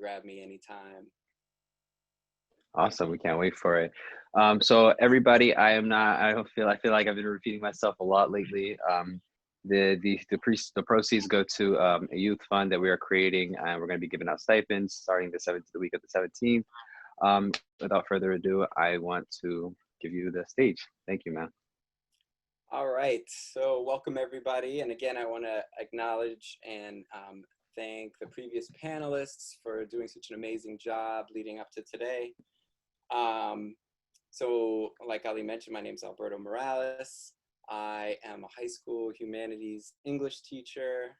grab me anytime. Awesome. We can't wait for it. So everybody, I feel like I've been repeating myself a lot lately. The proceeds go to a youth fund that we are creating, and we're going to be giving out stipends starting the week of the 17th. Without further ado, I want to give you the stage. Thank you, man. All right, so welcome everybody. And again, I want to acknowledge and thank the previous panelists for doing such an amazing job leading up to today. So like Ali mentioned, my name is Alberto Morales. I am a high school humanities English teacher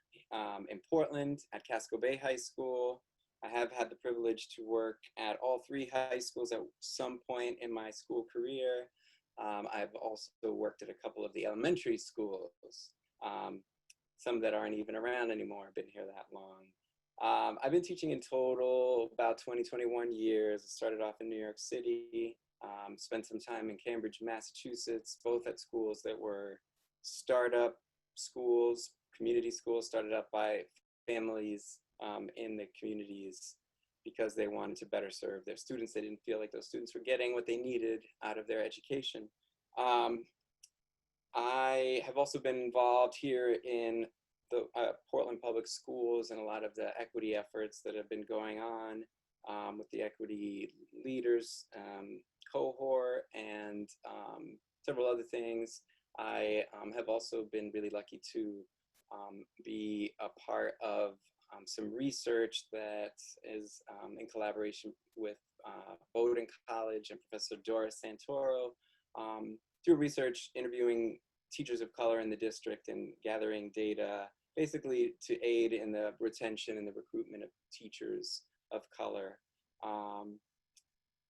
in Portland at Casco Bay High School. I have had the privilege to work at all three high schools at some point in my school career. I've also worked at a couple of the elementary schools, some that aren't even around anymore. I've been here that long. I've been teaching in total about 21 years. I started off in New York City, spent some time in Cambridge, Massachusetts, both at schools that were startup schools, community schools started up by families in the communities because they wanted to better serve their students. They didn't feel like those students were getting what they needed out of their education. I have also been involved here in the Portland Public Schools and a lot of the equity efforts that have been going on with the equity leaders cohort and several other things. I have also been really lucky to be a part of some research that is in collaboration with Bowdoin College and Professor Doris Santoro, through research interviewing teachers of color in the district and gathering data, basically to aid in the retention and the recruitment of teachers of color.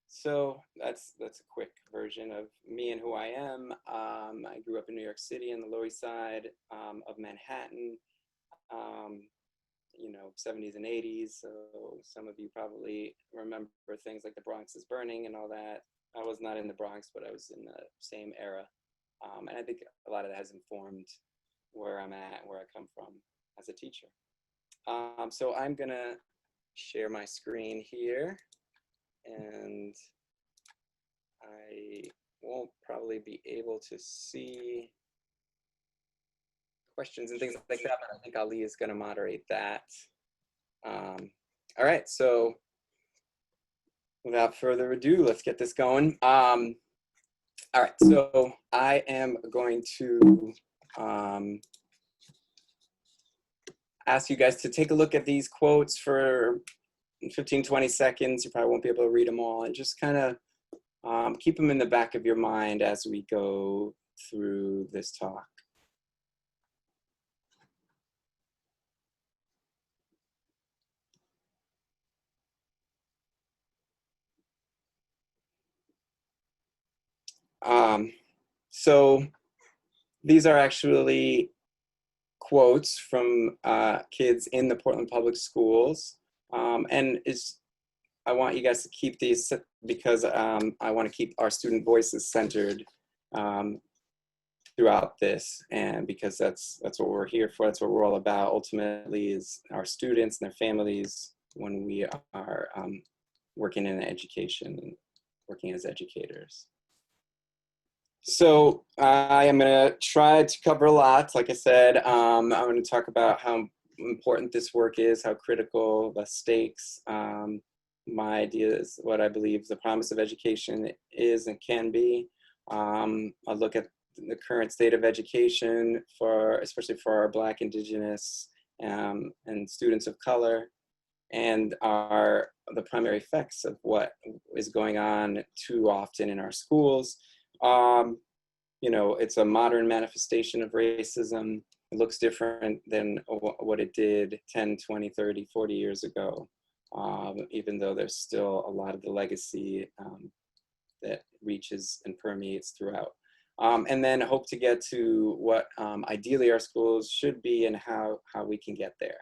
So that's a quick version of me and who I am. I grew up in New York City on the Lower East Side of Manhattan. You know, 70s and 80s. So some of you probably remember things like the Bronx is burning and all that. I was not in the Bronx, but I was in the same era. And I think a lot of that has informed where I'm at, where I come from as a teacher. So I'm gonna share my screen here, and I won't probably be able to see questions and things like that, but I think Ali is going to moderate that. All right, so without further ado, let's get this going. All right, so I am going to ask you guys to take a look at these quotes for 15, 20 seconds. You probably won't be able to read them all, and just kind of keep them in the back of your mind as we go through this talk. So these are actually quotes from kids in the Portland Public Schools. And I want you guys to keep these because I want to keep our student voices centered throughout this, and because that's what we're here for. That's what we're all about ultimately, is our students and their families when we are working in education and working as educators. So I am going to try to cover a lot. Like I said, I'm going to talk about how important this work is, how critical, the stakes. My idea is what I believe the promise of education is and can be. I'll look at the current state of education especially for our Black, Indigenous, and students of color, and the primary effects of what is going on too often in our schools. You know, it's a modern manifestation of racism. It looks different than what it did 10, 20, 30, 40 years ago, even though there's still a lot of the legacy that reaches and permeates throughout. And then hope to get to what ideally our schools should be and how we can get there.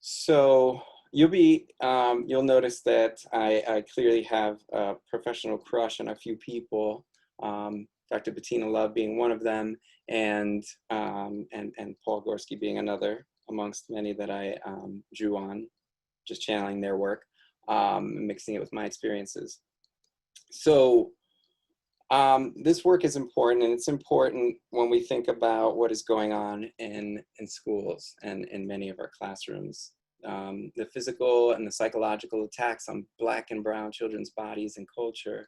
So you'll notice that I clearly have a professional crush on a few people, Dr. Bettina Love being one of them, and Paul Gorski being another. amongst many that I drew on, just channeling their work, mixing it with my experiences. So this work is important, and it's important when we think about what is going on in schools and in many of our classrooms. The physical and the psychological attacks on Black and brown children's bodies and culture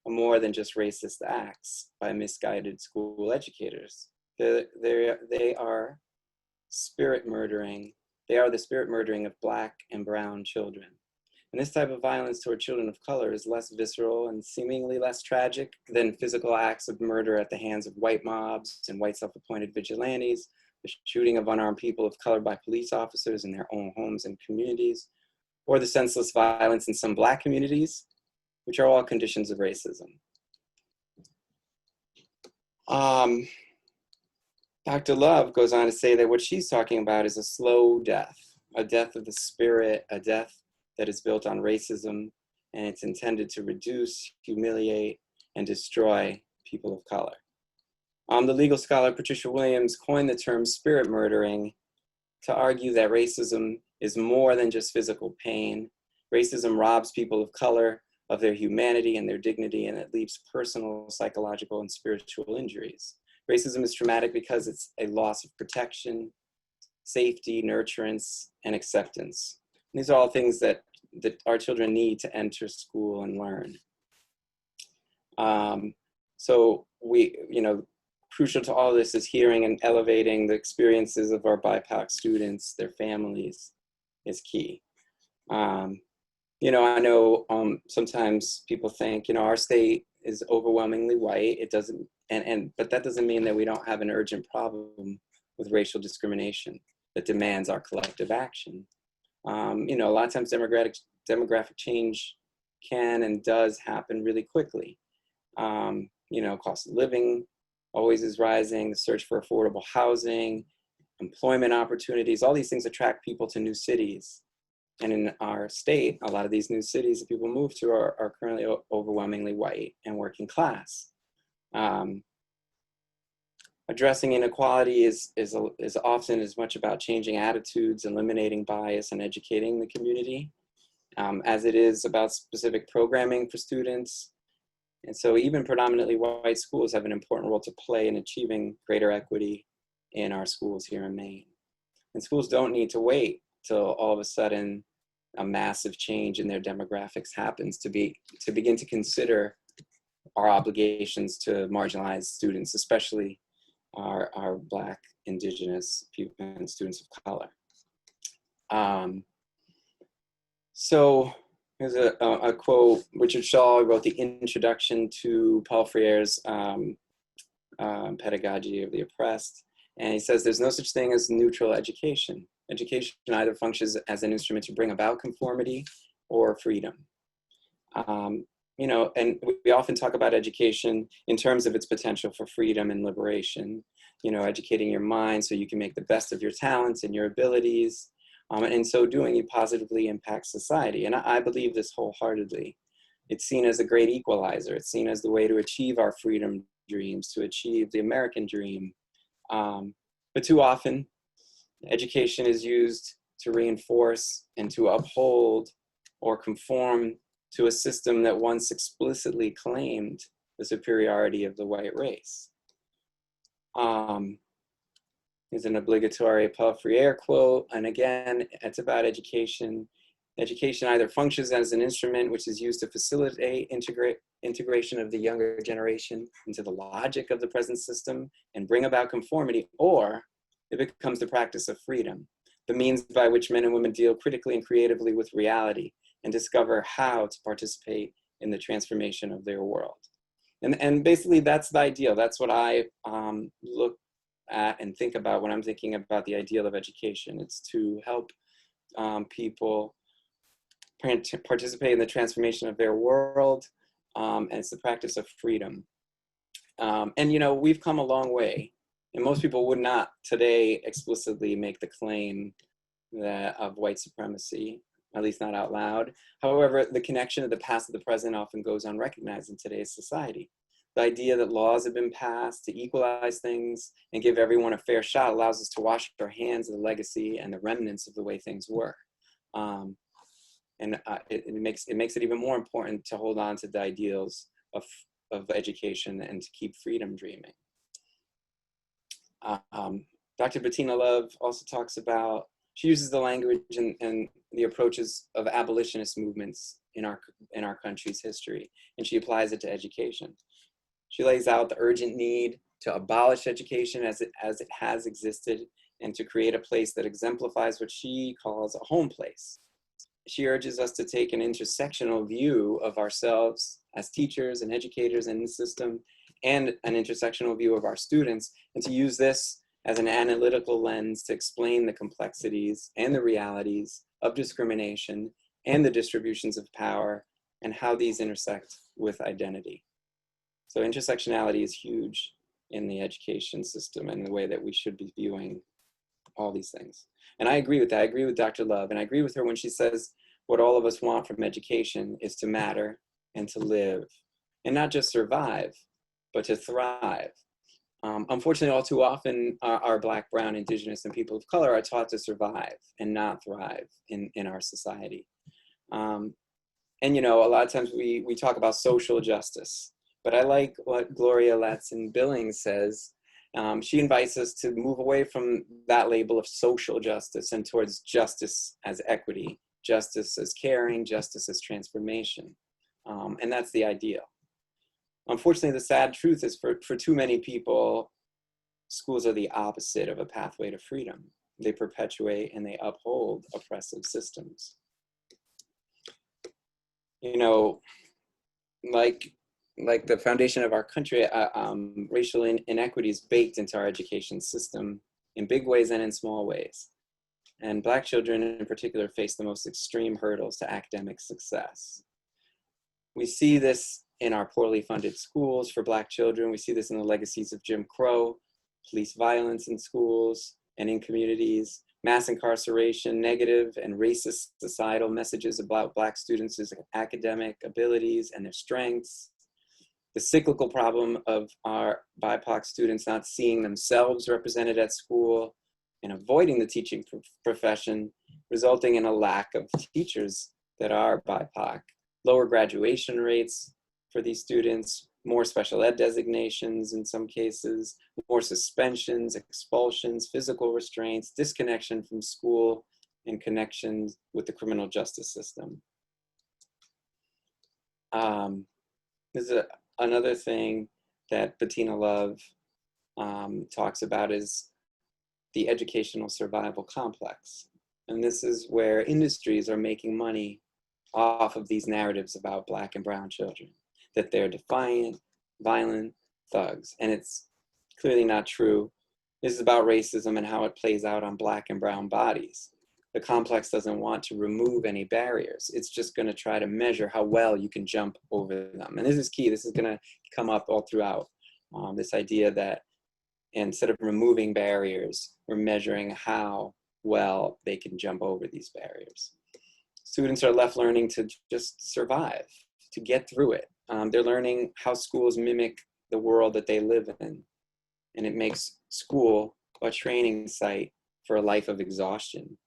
are more than just racist acts by misguided school educators. They are spirit murdering. They are the spirit murdering of Black and brown children. And this type of violence toward children of color is less visceral and seemingly less tragic than physical acts of murder at the hands of white mobs and white self-appointed vigilantes, the shooting of unarmed people of color by police officers in their own homes and communities, or the senseless violence in some Black communities, which are all conditions of racism. Dr. Love goes on to say that what she's talking about is a slow death, a death of the spirit, a death that is built on racism, and it's intended to reduce, humiliate, and destroy people of color. The legal scholar Patricia Williams coined the term spirit murdering to argue that racism is more than just physical pain. Racism robs people of color of their humanity and their dignity, and it leaves personal, psychological, and spiritual injuries. Racism is traumatic because it's a loss of protection, safety, nurturance, and acceptance. And these are all things that our children need to enter school and learn. So crucial to all this is hearing and elevating the experiences of our BIPOC students, their families, is key. I know sometimes people think, our state is overwhelmingly white. It doesn't, but that doesn't mean that we don't have an urgent problem with racial discrimination that demands our collective action. A lot of times demographic change can and does happen really quickly. Cost of living always is rising, the search for affordable housing, employment opportunities, all these things attract people to new cities. And in our state, a lot of these new cities that people move to are currently overwhelmingly white and working class. Addressing inequality is often as much about changing attitudes, eliminating bias, and educating the community, as it is about specific programming for students. And so even predominantly white schools have an important role to play in achieving greater equity in our schools here in Maine. And schools don't need to wait till all of a sudden a massive change in their demographics happens to begin to consider our obligations to marginalized students, especially our Black, Indigenous people and students of color. So here's a quote. Richard Shaw wrote the introduction to Paul Freire's Pedagogy of the Oppressed. And he says, there's no such thing as neutral education. Education either functions as an instrument to bring about conformity or freedom. And we often talk about education in terms of its potential for freedom and liberation, educating your mind so you can make the best of your talents and your abilities. And in so doing, you positively impact society. And I believe this wholeheartedly. It's seen as a great equalizer. It's seen as the way to achieve our freedom dreams, to achieve the American dream. But too often, education is used to reinforce and to uphold or conform to a system that once explicitly claimed the superiority of the white race. Is an obligatory Paul Freire quote, and again, it's about education. Education either functions as an instrument which is used to facilitate integration of the younger generation into the logic of the present system and bring about conformity, or it becomes the practice of freedom, the means by which men and women deal critically and creatively with reality and discover how to participate in the transformation of their world. And basically that's the ideal. That's what I look at and think about when I'm thinking about the ideal of education. It's to help people participate in the transformation of their world, and it's the practice of freedom. And we've come a long way, and most people would not today explicitly make the claim of white supremacy, at least not out loud. However, the connection of the past to the present often goes unrecognized in today's society. The idea that laws have been passed to equalize things and give everyone a fair shot allows us to wash our hands of the legacy and the remnants of the way things were. It makes it even more important to hold on to the ideals of education and to keep freedom dreaming. Dr. Bettina Love also talks about, she uses the language and the approaches of abolitionist movements in our country's history, and she applies it to education. She lays out the urgent need to abolish education as it has existed and to create a place that exemplifies what she calls a home place. She urges us to take an intersectional view of ourselves as teachers and educators in the system, and an intersectional view of our students, and to use this as an analytical lens to explain the complexities and the realities of discrimination and the distributions of power and how these intersect with identity. So intersectionality is huge in the education system and the way that we should be viewing all these things. And I agree with that. I agree with Dr. Love, and I agree with her when she says what all of us want from education is to matter and to live, and not just survive, but to thrive. Unfortunately, all too often, our Black, Brown, Indigenous, and people of color are taught to survive and not thrive in our society. And you know, a lot of times we talk about social justice, but I like what Gloria Ladson-Billings says. She invites us to move away from that label of social justice and towards justice as equity, justice as caring, justice as transformation. And that's the ideal. Unfortunately, the sad truth is for too many people, schools are the opposite of a pathway to freedom. They perpetuate and they uphold oppressive systems. You know, like the foundation of our country, racial inequity is baked into our education system in big ways and in small ways. And Black children in particular face the most extreme hurdles to academic success. We see this in our poorly funded schools for Black children. We see this in the legacies of Jim Crow, police violence in schools and in communities, mass incarceration, negative and racist societal messages about Black students' academic abilities and their strengths, the cyclical problem of our BIPOC students not seeing themselves represented at school and avoiding the teaching profession, resulting in a lack of teachers that are BIPOC, lower graduation rates for these students, more special ed designations in some cases, more suspensions, expulsions, physical restraints, disconnection from school, and connections with the criminal justice system. There's another thing that Bettina Love talks about is the educational survival complex. And this is where industries are making money off of these narratives about Black and brown children, that they're defiant, violent thugs. And it's clearly not true. This is about racism and how it plays out on Black and brown bodies. The complex doesn't want to remove any barriers. It's just going to try to measure how well you can jump over them. And this is key. This is going to come up all throughout. This idea that instead of removing barriers, we're measuring how well they can jump over these barriers. Students are left learning to just survive, to get through it. They're learning how schools mimic the world that they live in. And it makes school a training site for a life of exhaustion.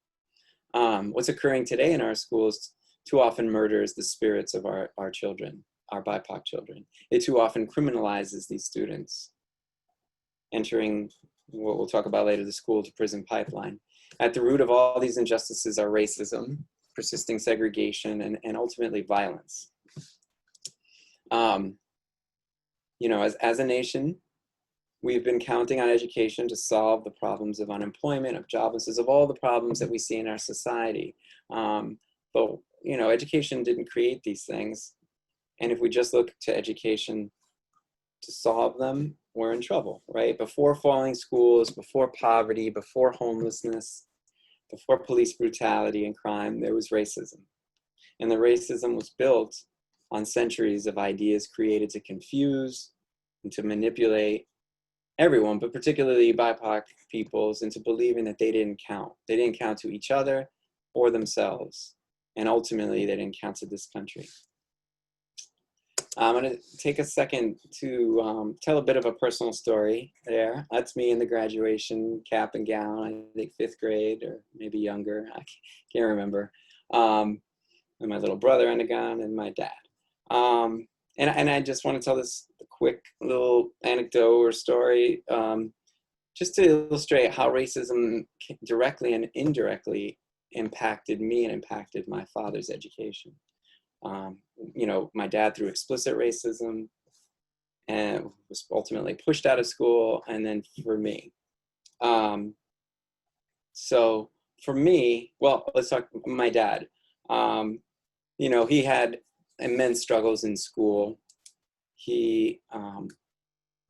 What's occurring today in our schools too often murders the spirits of our children, our BIPOC children. It too often criminalizes these students, entering what we'll talk about later, the school to prison pipeline. At the root of all these injustices are racism, persisting segregation, and ultimately violence. You know, as a nation, we've been counting on education to solve the problems of unemployment, of joblessness, of all the problems that we see in our society. But, you know, education didn't create these things. And if we just look to education to solve them, we're in trouble, right? Before falling schools, before poverty, before homelessness, before police brutality and crime, there was racism. And the racism was built on centuries of ideas created to confuse and to manipulate everyone, but particularly BIPOC peoples, into believing that they didn't count. They didn't count to each other or themselves. And ultimately, they didn't count to this country. I'm going to take a second to tell a bit of a personal story there. That's me in the graduation cap and gown, I think 5th grade or maybe younger. I can't remember. And my little brother in a gown and my dad. And I just want to tell this quick little anecdote or story just to illustrate how racism directly and indirectly impacted me and impacted my father's education. You know, my dad through explicit racism and was ultimately pushed out of school, and then for me. So for me, well, let's talk my dad. You know, he had immense struggles in school. He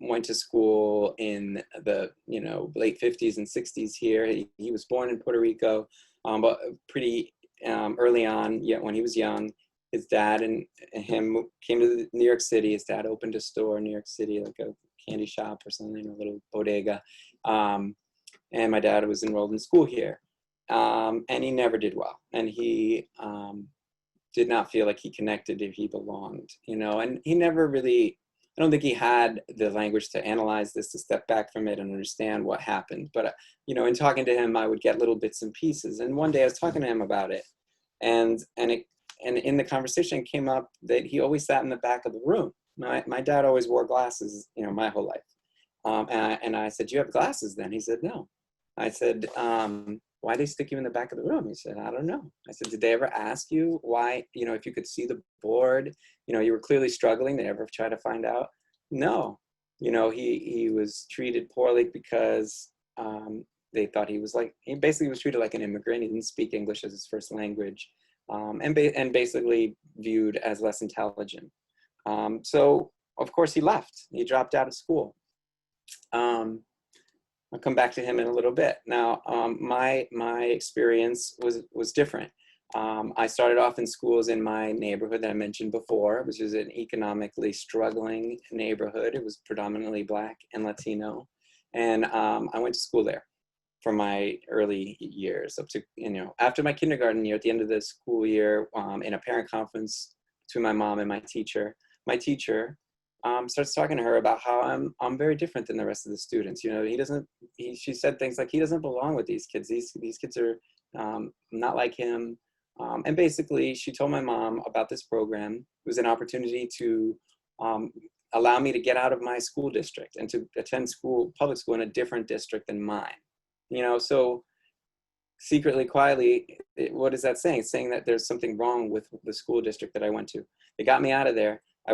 went to school in the, you know, late 50s and 60s here. He was born in Puerto Rico, but pretty early on, yet when he was young, his dad and him came to New York City. His dad opened a store in New York City, like a candy shop or something, a little bodega. And my dad was enrolled in school here. And he never did well. And he did not feel like he connected if he belonged, you know, and he never really, I don't think he had the language to analyze this, to step back from it and understand what happened. But, you know, in talking to him, I would get little bits and pieces. And one day I was talking to him about it, and in the conversation it came up that he always sat in the back of the room. My dad always wore glasses, you know, my whole life. And I said, "Do you have glasses then?" He said, "No." I said, "Why do they stick you in the back of the room?" He said, "I don't know." I said, "Did they ever ask you why, you know, if you could see the board, you know, you were clearly struggling, they ever try to find out?" No. You know, he was treated poorly because they thought he was like, he basically was treated like an immigrant. He didn't speak English as his first language, and basically viewed as less intelligent. So, of course, he left. He dropped out of school. I'll come back to him in a little bit. Now, my experience was different. I started off in schools in my neighborhood that I mentioned before, which is an economically struggling neighborhood. It was predominantly Black and Latino. And I went to school there for my early years up to, you know, after my kindergarten year, at the end of the school year, in a parent conference between my mom and my teacher starts talking to her about how I'm very different than the rest of the students. You know, she said things like, he doesn't belong with these kids. These kids are not like him. And basically she told my mom about this program. It was an opportunity to allow me to get out of my school district and to attend public school in a different district than mine. You know, so secretly, quietly, what is that saying? It's saying that there's something wrong with the school district that I went to. They got me out of there. I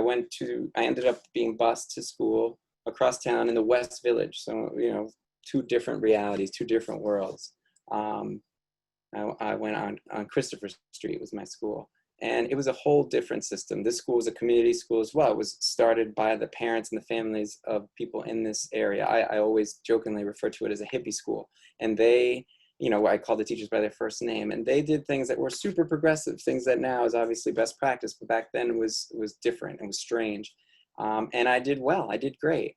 ended up being bused to school across town in the West Village. So, you know, two different realities, two different worlds. I went on Christopher Street was my school. And it was a whole different system. This school was a community school as well. It was started by the parents and the families of people in this area. I always jokingly refer to it as a hippie school. And they, you know, I call the teachers by their first name, and they did things that were super progressive, things that now is obviously best practice, but back then was different and was strange. And I did well, I did great.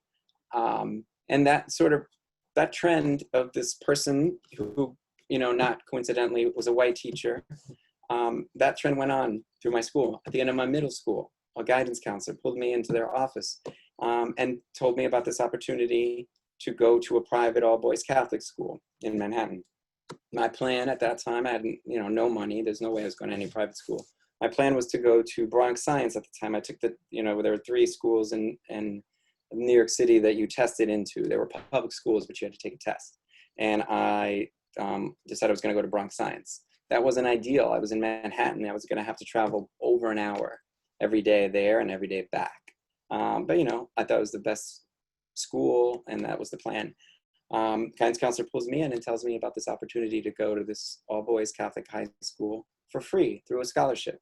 And that trend of this person who, you know, not coincidentally was a white teacher, that trend went on through my school. At the end of my middle school, a guidance counselor pulled me into their office and told me about this opportunity to go to a private all-boys Catholic school in Manhattan. My plan at that time, I had, you know, no money. There's no way I was going to any private school. My plan was to go to Bronx Science at the time. I took you know, there were 3 schools in New York City that you tested into. There were public schools, but you had to take a test. And I decided I was going to go to Bronx Science. That wasn't ideal. I was in Manhattan. I was going to have to travel over an hour every day there and every day back. But, you know, I thought it was the best school, and that was the plan. Guidance counselor pulls me in and tells me about this opportunity to go to this all-boys Catholic high school for free through a scholarship.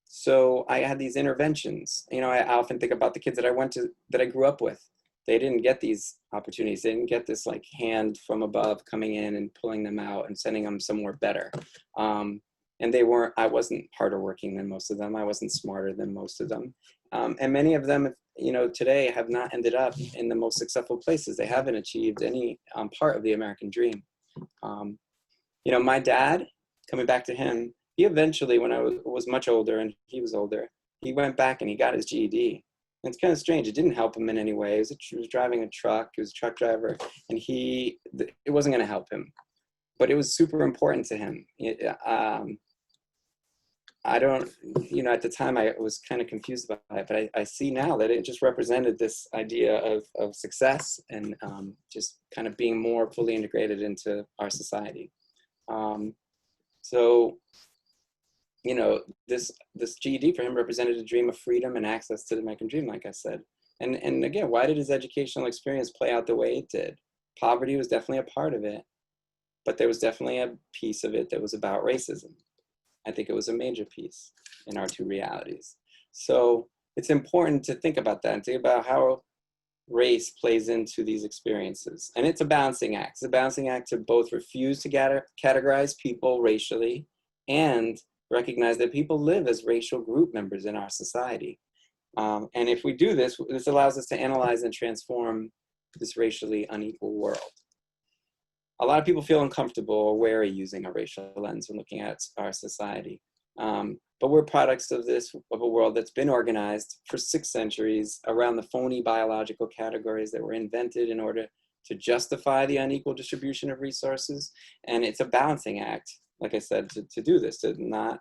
So I had these interventions. You know, I often think about the kids that I grew up with. They didn't get these opportunities. They didn't get this like hand from above coming in and pulling them out and sending them somewhere better. And I wasn't harder working than most of them. I wasn't smarter than most of them. And many of them, you know, today have not ended up in the most successful places. They haven't achieved any part of the American dream. You know, my dad, coming back to him, he eventually, when I was much older and he was older, he went back and he got his GED. And it's kind of strange. It didn't help him in any way. He was driving a truck. He was a truck driver, and it wasn't going to help him. But it was super important to him. I don't, at the time I was kind of confused about it, but I see now that it just represented this idea of success and just kind of being more fully integrated into our society. So, this GED for him represented a dream of freedom and access to the American dream, like I said. And again, why did his educational experience play out the way it did? Poverty was definitely a part of it, but there was definitely a piece of it that was about racism. I think it was a major piece in our two realities. So it's important to think about that and think about how race plays into these experiences. And it's a balancing act. It's a balancing act to both refuse to categorize people racially and recognize that people live as racial group members in our society. And if we do this, this allows us to analyze and transform this racially unequal world. A lot of people feel uncomfortable or wary using a racial lens when looking at our society. But we're products of a world that's been organized for 6 centuries around the phony biological categories that were invented in order to justify the unequal distribution of resources. And it's a balancing act, like I said, to do this, to not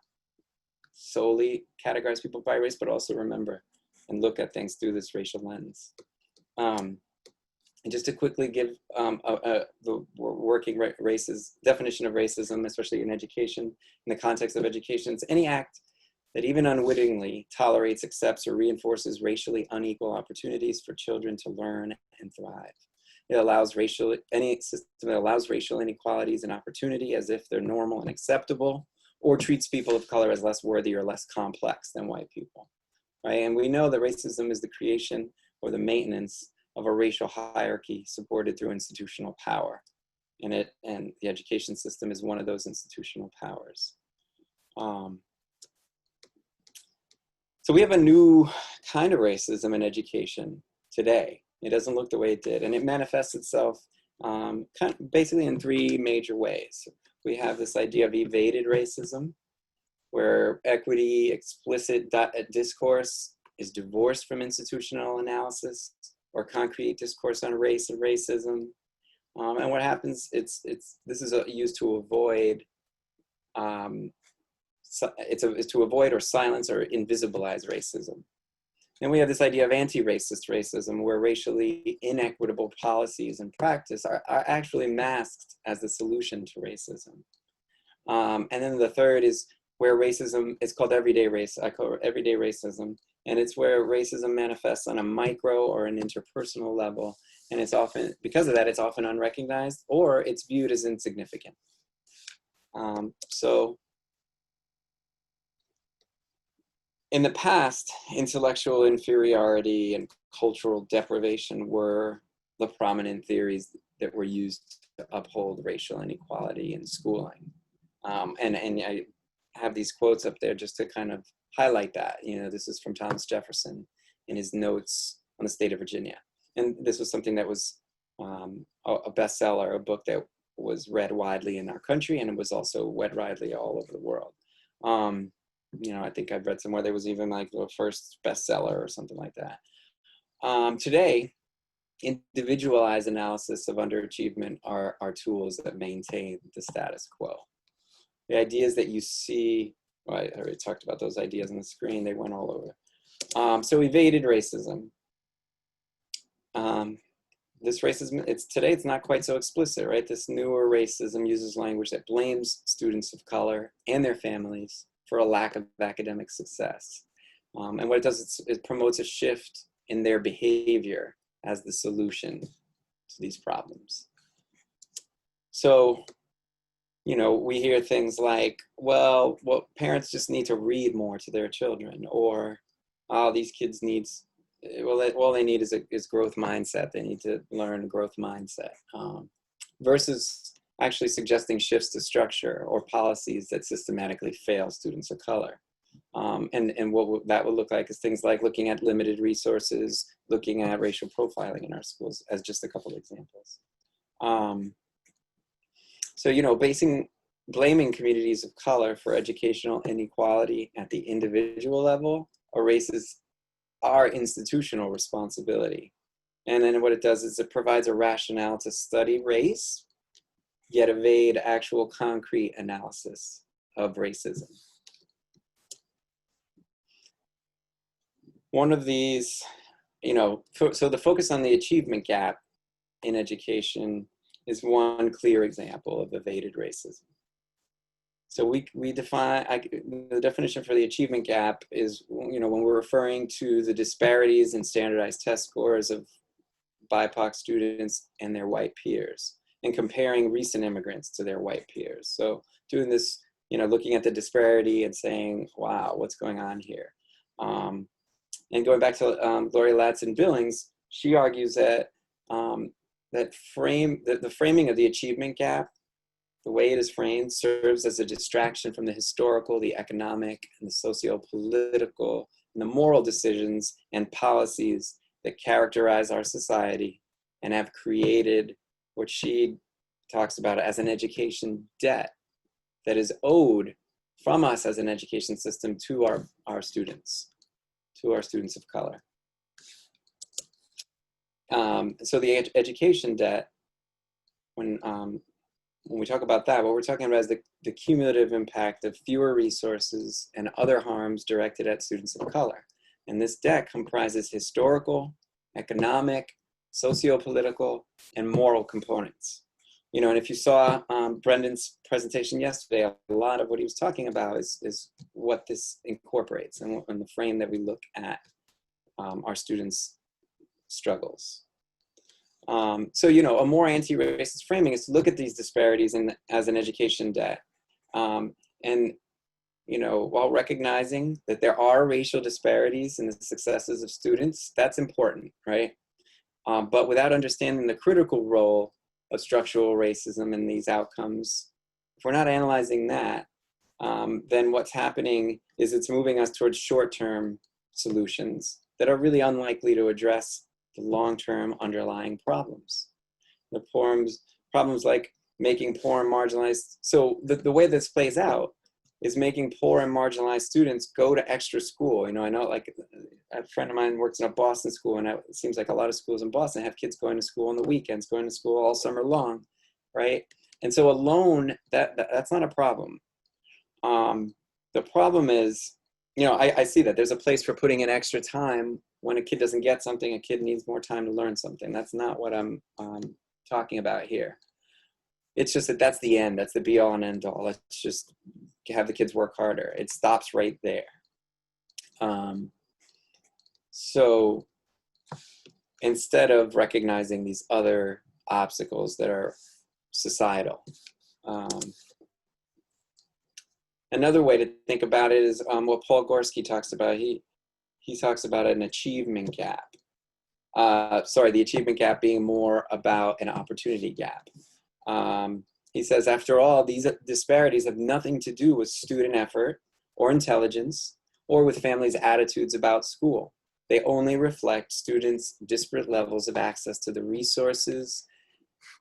solely categorize people by race, but also remember and look at things through this racial lens. And just to quickly give the working races definition of racism, especially in education, in the context of education, it's any act that even unwittingly tolerates, accepts, or reinforces racially unequal opportunities for children to learn and thrive. It allows any system that allows racial inequalities and opportunity as if they're normal and acceptable, or treats people of color as less worthy or less complex than white people, right? And we know that racism is the creation or the maintenance of a racial hierarchy supported through institutional power. And the education system is one of those institutional powers. So we have a new kind of racism in education today. It doesn't look the way it did. And it manifests itself basically in 3 major ways. We have this idea of evaded racism, where equity, explicit is divorced from institutional analysis or concrete discourse on race and racism. And what happens, this is used to avoid, it's to avoid or silence or invisibilize racism. And we have this idea of anti-racist racism, where racially inequitable policies and practice are actually masked as the solution to racism. And then the third is where racism, it's called everyday race, I call it everyday racism. And it's where racism manifests on a micro or an interpersonal level. And it's often, because of that, it's often unrecognized or it's viewed as insignificant. So in the past, intellectual inferiority and cultural deprivation were the prominent theories that were used to uphold racial inequality in schooling. And I have these quotes up there just to kind of highlight that. This is from Thomas Jefferson in his notes on the state of Virginia. And this was something that was a bestseller, a book that was read widely in our country, and it was also read widely all over the world. I think I've read somewhere there was even like the first bestseller or something like that. Today, individualized analysis of underachievement are tools that maintain the status quo. The ideas that you see, well, I already talked about those ideas on the screen, they went all over. So evaded racism. This racism, today it's not quite so explicit, right? This newer racism uses language that blames students of color and their families for a lack of academic success. And what it does, it promotes a shift in their behavior as the solution to these problems. So, we hear things like, well, parents just need to read more to their children, or, oh, these kids all they need is growth mindset. They need to learn growth mindset, versus actually suggesting shifts to structure or policies that systematically fail students of color. And what that would look like is things like looking at limited resources, looking at racial profiling in our schools, as just a couple of examples. So, blaming communities of color for educational inequality at the individual level erases our institutional responsibility. And then what it does is it provides a rationale to study race, yet evade actual concrete analysis of racism. One of these, so the focus on the achievement gap in education is one clear example of evaded racism. So we define, the definition for the achievement gap is, when we're referring to the disparities in standardized test scores of BIPOC students and their white peers, and comparing recent immigrants to their white peers. So doing this, looking at the disparity and saying, wow, what's going on here? And going back to Lori Ladson-Billings, she argues that the framing of the achievement gap, the way it is framed, serves as a distraction from the historical, the economic, and the socio-political, and the moral decisions and policies that characterize our society and have created what she talks about as an education debt that is owed from us as an education system to our students of color. So the education debt, when we talk about that, what we're talking about is the cumulative impact of fewer resources and other harms directed at students of color. And this debt comprises historical, economic, socio-political, and moral components. And if you saw Brendan's presentation yesterday, a lot of what he was talking about is what this incorporates and the frame that we look at our students' struggles. So, a more anti-racist framing is to look at these disparities as an education debt. And, while recognizing that there are racial disparities in the successes of students, that's important, right? But without understanding the critical role of structural racism in these outcomes, if we're not analyzing that, then what's happening is it's moving us towards short-term solutions that are really unlikely to address the long-term underlying problems. The problems like making poor and marginalized, so the way this plays out is making poor and marginalized students go to extra school. I know like a friend of mine works in a Boston school, and it seems like a lot of schools in Boston have kids going to school on the weekends, going to school all summer long, right? And so alone, that's not a problem. The problem is, I see that there's a place for putting in extra time when a kid doesn't get something, a kid needs more time to learn something. That's not what I'm talking about here. It's just that's the end, that's the be all and end all. Let's just have the kids work harder. It stops right there. So instead of recognizing these other obstacles that are societal, another way to think about it is what Paul Gorski talks about. He talks about an achievement gap. The achievement gap being more about an opportunity gap. He says, after all, these disparities have nothing to do with student effort or intelligence or with families' attitudes about school. They only reflect students' disparate levels of access to the resources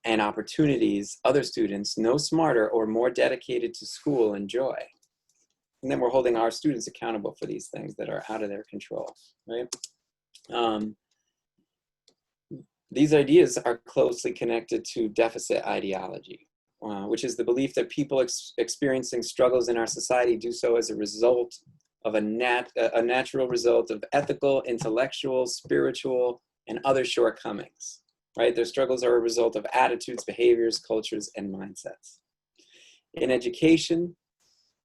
and opportunities other students no smarter or more dedicated to school enjoy. And then we're holding our students accountable for these things that are out of their control, right? These ideas are closely connected to deficit ideology, which is the belief that people experiencing struggles in our society do so as a result of a natural result of ethical, intellectual, spiritual, and other shortcomings, right? Their struggles are a result of attitudes, behaviors, cultures, and mindsets. In education,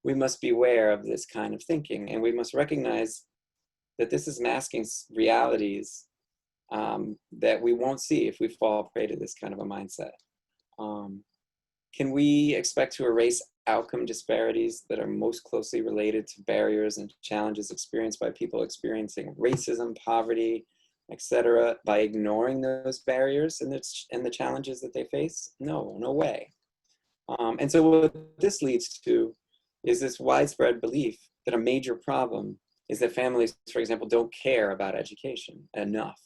we must beware of this kind of thinking, and we must recognize that this is masking realities that we won't see if we fall prey to this kind of a mindset. Can we expect to erase outcome disparities that are most closely related to barriers and challenges experienced by people experiencing racism, poverty, etc., by ignoring those barriers and the challenges that they face? No, no way. And so what this leads to is this widespread belief that a major problem is that families, for example, don't care about education enough.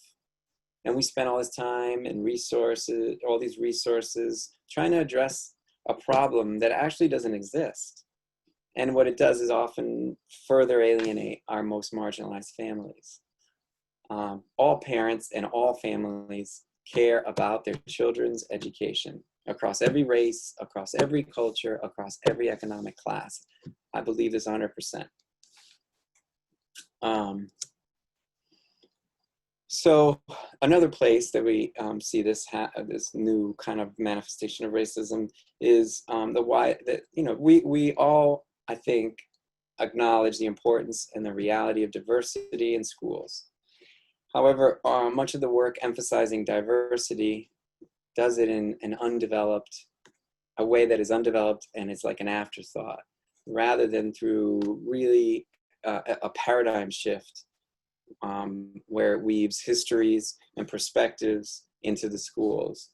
And we spend all this time and resources, all these resources, trying to address a problem that actually doesn't exist. And what it does is often further alienate our most marginalized families. All parents and all families care about their children's education across every race, across every culture, across every economic class. I believe this 100%. So another place that we see this this new kind of manifestation of racism is we all, I think, acknowledge the importance and the reality of diversity in schools. However, much of the work emphasizing diversity does it in a way that is undeveloped, and it's like an afterthought, rather than through really a paradigm shift where it weaves histories and perspectives into the schools.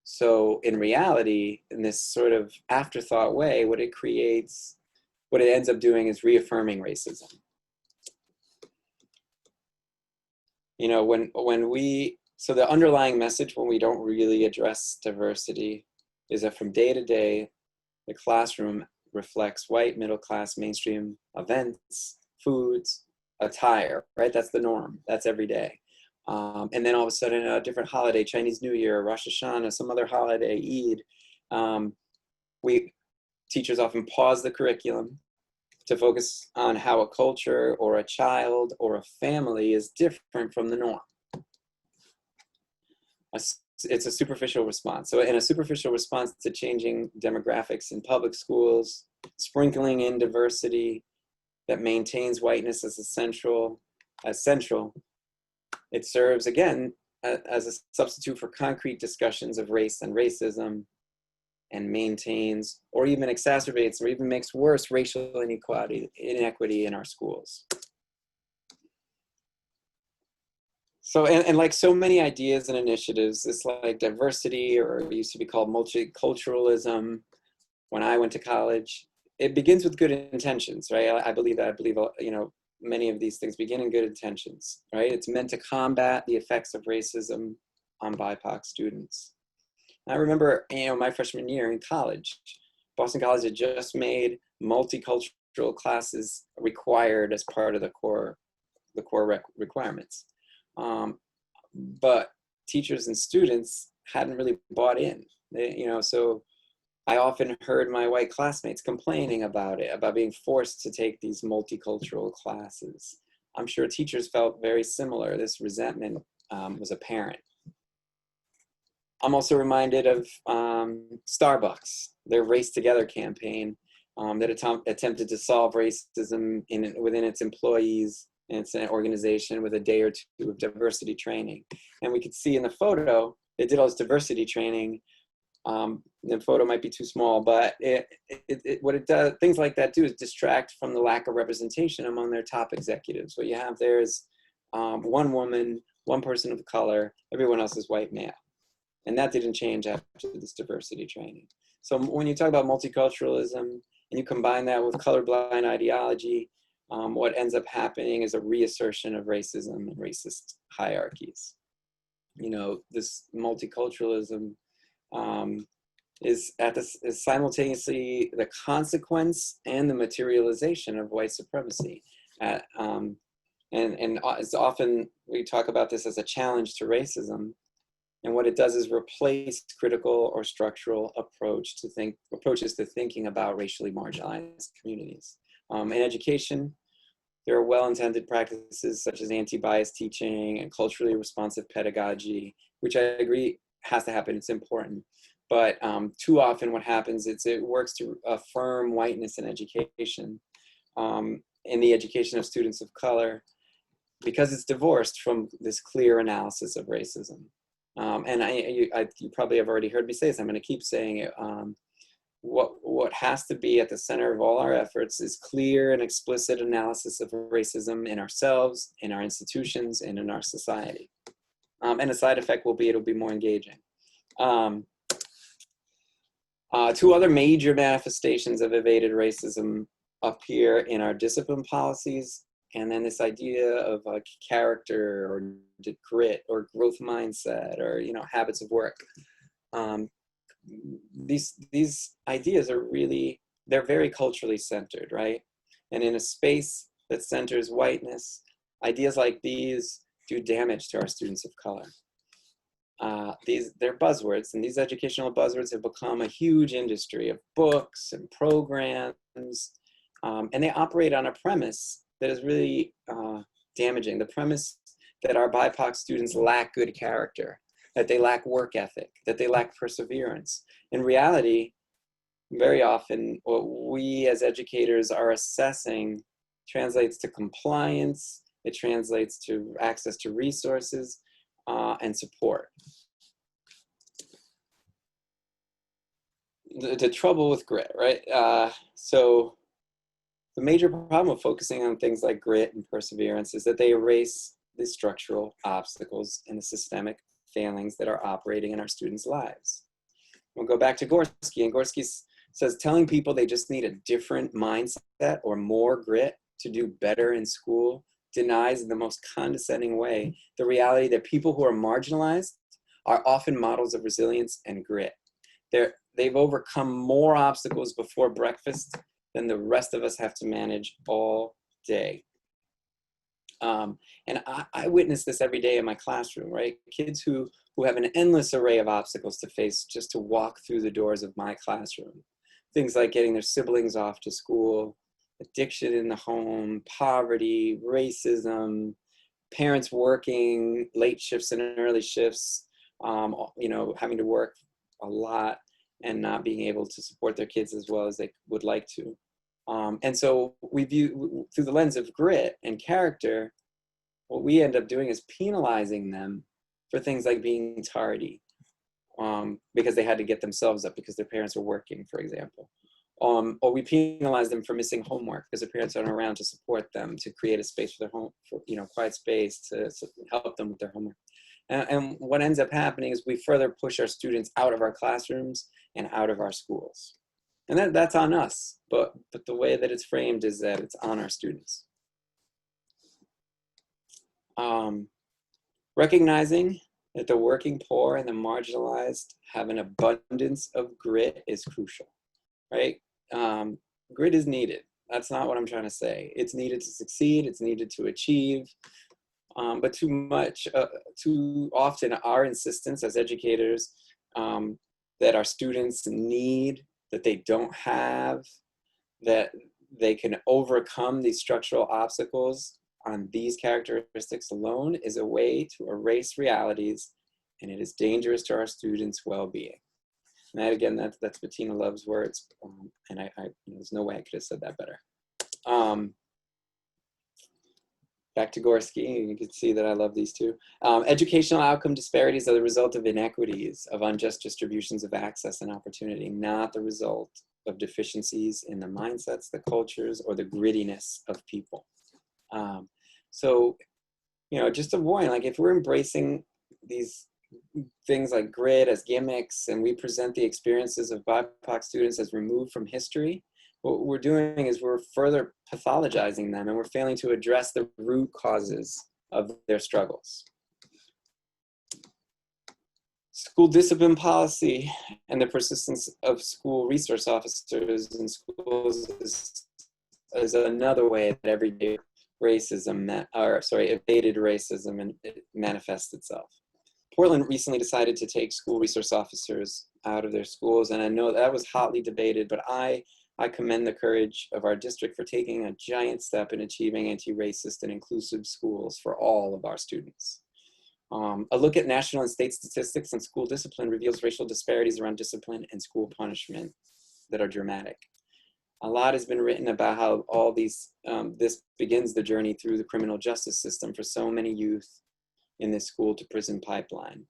So in reality, in this sort of afterthought way, what it ends up doing is reaffirming racism. You know, so the underlying message when we don't really address diversity is that from day to day, the classroom reflects white, middle class, mainstream events, foods, attire, right? That's the norm. That's every day. And then all of a sudden, a different holiday, Chinese New Year, Rosh Hashanah, some other holiday, Eid, teachers often pause the curriculum to focus on how a culture or a child or a family is different from the norm. It's a superficial response. So in a superficial response to changing demographics in public schools, sprinkling in diversity that maintains whiteness as central, it serves, again, as a substitute for concrete discussions of race and racism, and maintains or even exacerbates or even makes worse racial inequity in our schools. So, and like so many ideas and initiatives, it's like diversity, or it used to be called multiculturalism when I went to college. It begins with good intentions, right? I believe many of these things begin in good intentions, right? It's meant to combat the effects of racism on BIPOC students. I remember, my freshman year in college, Boston College had just made multicultural classes required as part of the core requirements. But teachers and students hadn't really bought in. So I often heard my white classmates complaining about it, about being forced to take these multicultural classes. I'm sure teachers felt very similar. This resentment was apparent. I'm also reminded of Starbucks, their Race Together campaign that attempted to solve racism within its employees and its organization with a day or two of diversity training. And we could see in the photo, they did all this diversity training. The photo might be too small, but what it does, things like that do, is distract from the lack of representation among their top executives. What you have there is one woman, one person of color, everyone else is white male. And that didn't change after this diversity training. So when you talk about multiculturalism and you combine that with colorblind ideology, what ends up happening is a reassertion of racism and racist hierarchies. This multiculturalism is simultaneously the consequence and the materialization of white supremacy. And it's often, we talk about this as a challenge to racism. And what it does is replace critical or structural approaches to thinking about racially marginalized communities. In education, there are well-intended practices such as anti-bias teaching and culturally responsive pedagogy, which I agree has to happen. It's important. But too often what happens is it works to affirm whiteness in education, in the education of students of color, because it's divorced from this clear analysis of racism. And you probably have already heard me say this, I'm going to keep saying it. What has to be at the center of all our efforts is clear and explicit analysis of racism in ourselves, in our institutions, and in our society. And a side effect will be it'll be more engaging. Two other major manifestations of evaded racism appear in our discipline policies, and then this idea of character or grit or growth mindset or habits of work. These ideas are really they're very culturally centered, right? And in a space that centers whiteness, ideas like these do damage to our students of color. They're buzzwords, and these educational buzzwords have become a huge industry of books and programs, and they operate on a premise that is really damaging. The premise that our BIPOC students lack good character, that they lack work ethic, that they lack perseverance. In reality, very often what we as educators are assessing translates to compliance, it translates to access to resources and support. The trouble with grit, right? So the major problem of focusing on things like grit and perseverance is that they erase the structural obstacles and the systemic failings that are operating in our students' lives. We'll go back to Gorski, and Gorski says telling people they just need a different mindset or more grit to do better in school denies in the most condescending way the reality that people who are marginalized are often models of resilience and grit. They've overcome more obstacles before breakfast than the rest of us have to manage all day. And I witness this every day in my classroom, right? Kids who have an endless array of obstacles to face just to walk through the doors of my classroom. Things like getting their siblings off to school, addiction in the home, poverty, racism, parents working late shifts and early shifts, having to work a lot and not being able to support their kids as well as they would like to. And so we view, through the lens of grit and character, what we end up doing is penalizing them for things like being tardy because they had to get themselves up because their parents were working, for example. Or we penalize them for missing homework because their parents aren't around to support them, to create a space for their home, for, quiet space to help them with their homework. And what ends up happening is we further push our students out of our classrooms and out of our schools. And that's on us, but the way that it's framed is that it's on our students. Recognizing that the working poor and the marginalized have an abundance of grit is crucial, right? Grit is needed. That's not what I'm trying to say. It's needed to succeed, it's needed to achieve, but too often our insistence as educators that our students need, that they don't have, that they can overcome these structural obstacles on these characteristics alone is a way to erase realities, and it is dangerous to our students' well-being. And that, again, that's Bettina Love's words, and there's no way I could have said that better. Back to Gorski, you can see that I love these two. Educational outcome disparities are the result of inequities, of unjust distributions of access and opportunity, not the result of deficiencies in the mindsets, the cultures, or the grittiness of people. So, just avoiding, like if we're embracing these things like grit as gimmicks and we present the experiences of BIPOC students as removed from history, what we're doing is we're further pathologizing them and we're failing to address the root causes of their struggles. School discipline policy and the persistence of school resource officers in schools is another way that everyday racism, evaded racism and it manifests itself. Portland recently decided to take school resource officers out of their schools, and I know that was hotly debated, but I commend the courage of our district for taking a giant step in achieving anti-racist and inclusive schools for all of our students. A look at national and state statistics on school discipline reveals racial disparities around discipline and school punishment that are dramatic. A lot has been written about how all these, this begins the journey through the criminal justice system for so many youth in this school to prison pipeline.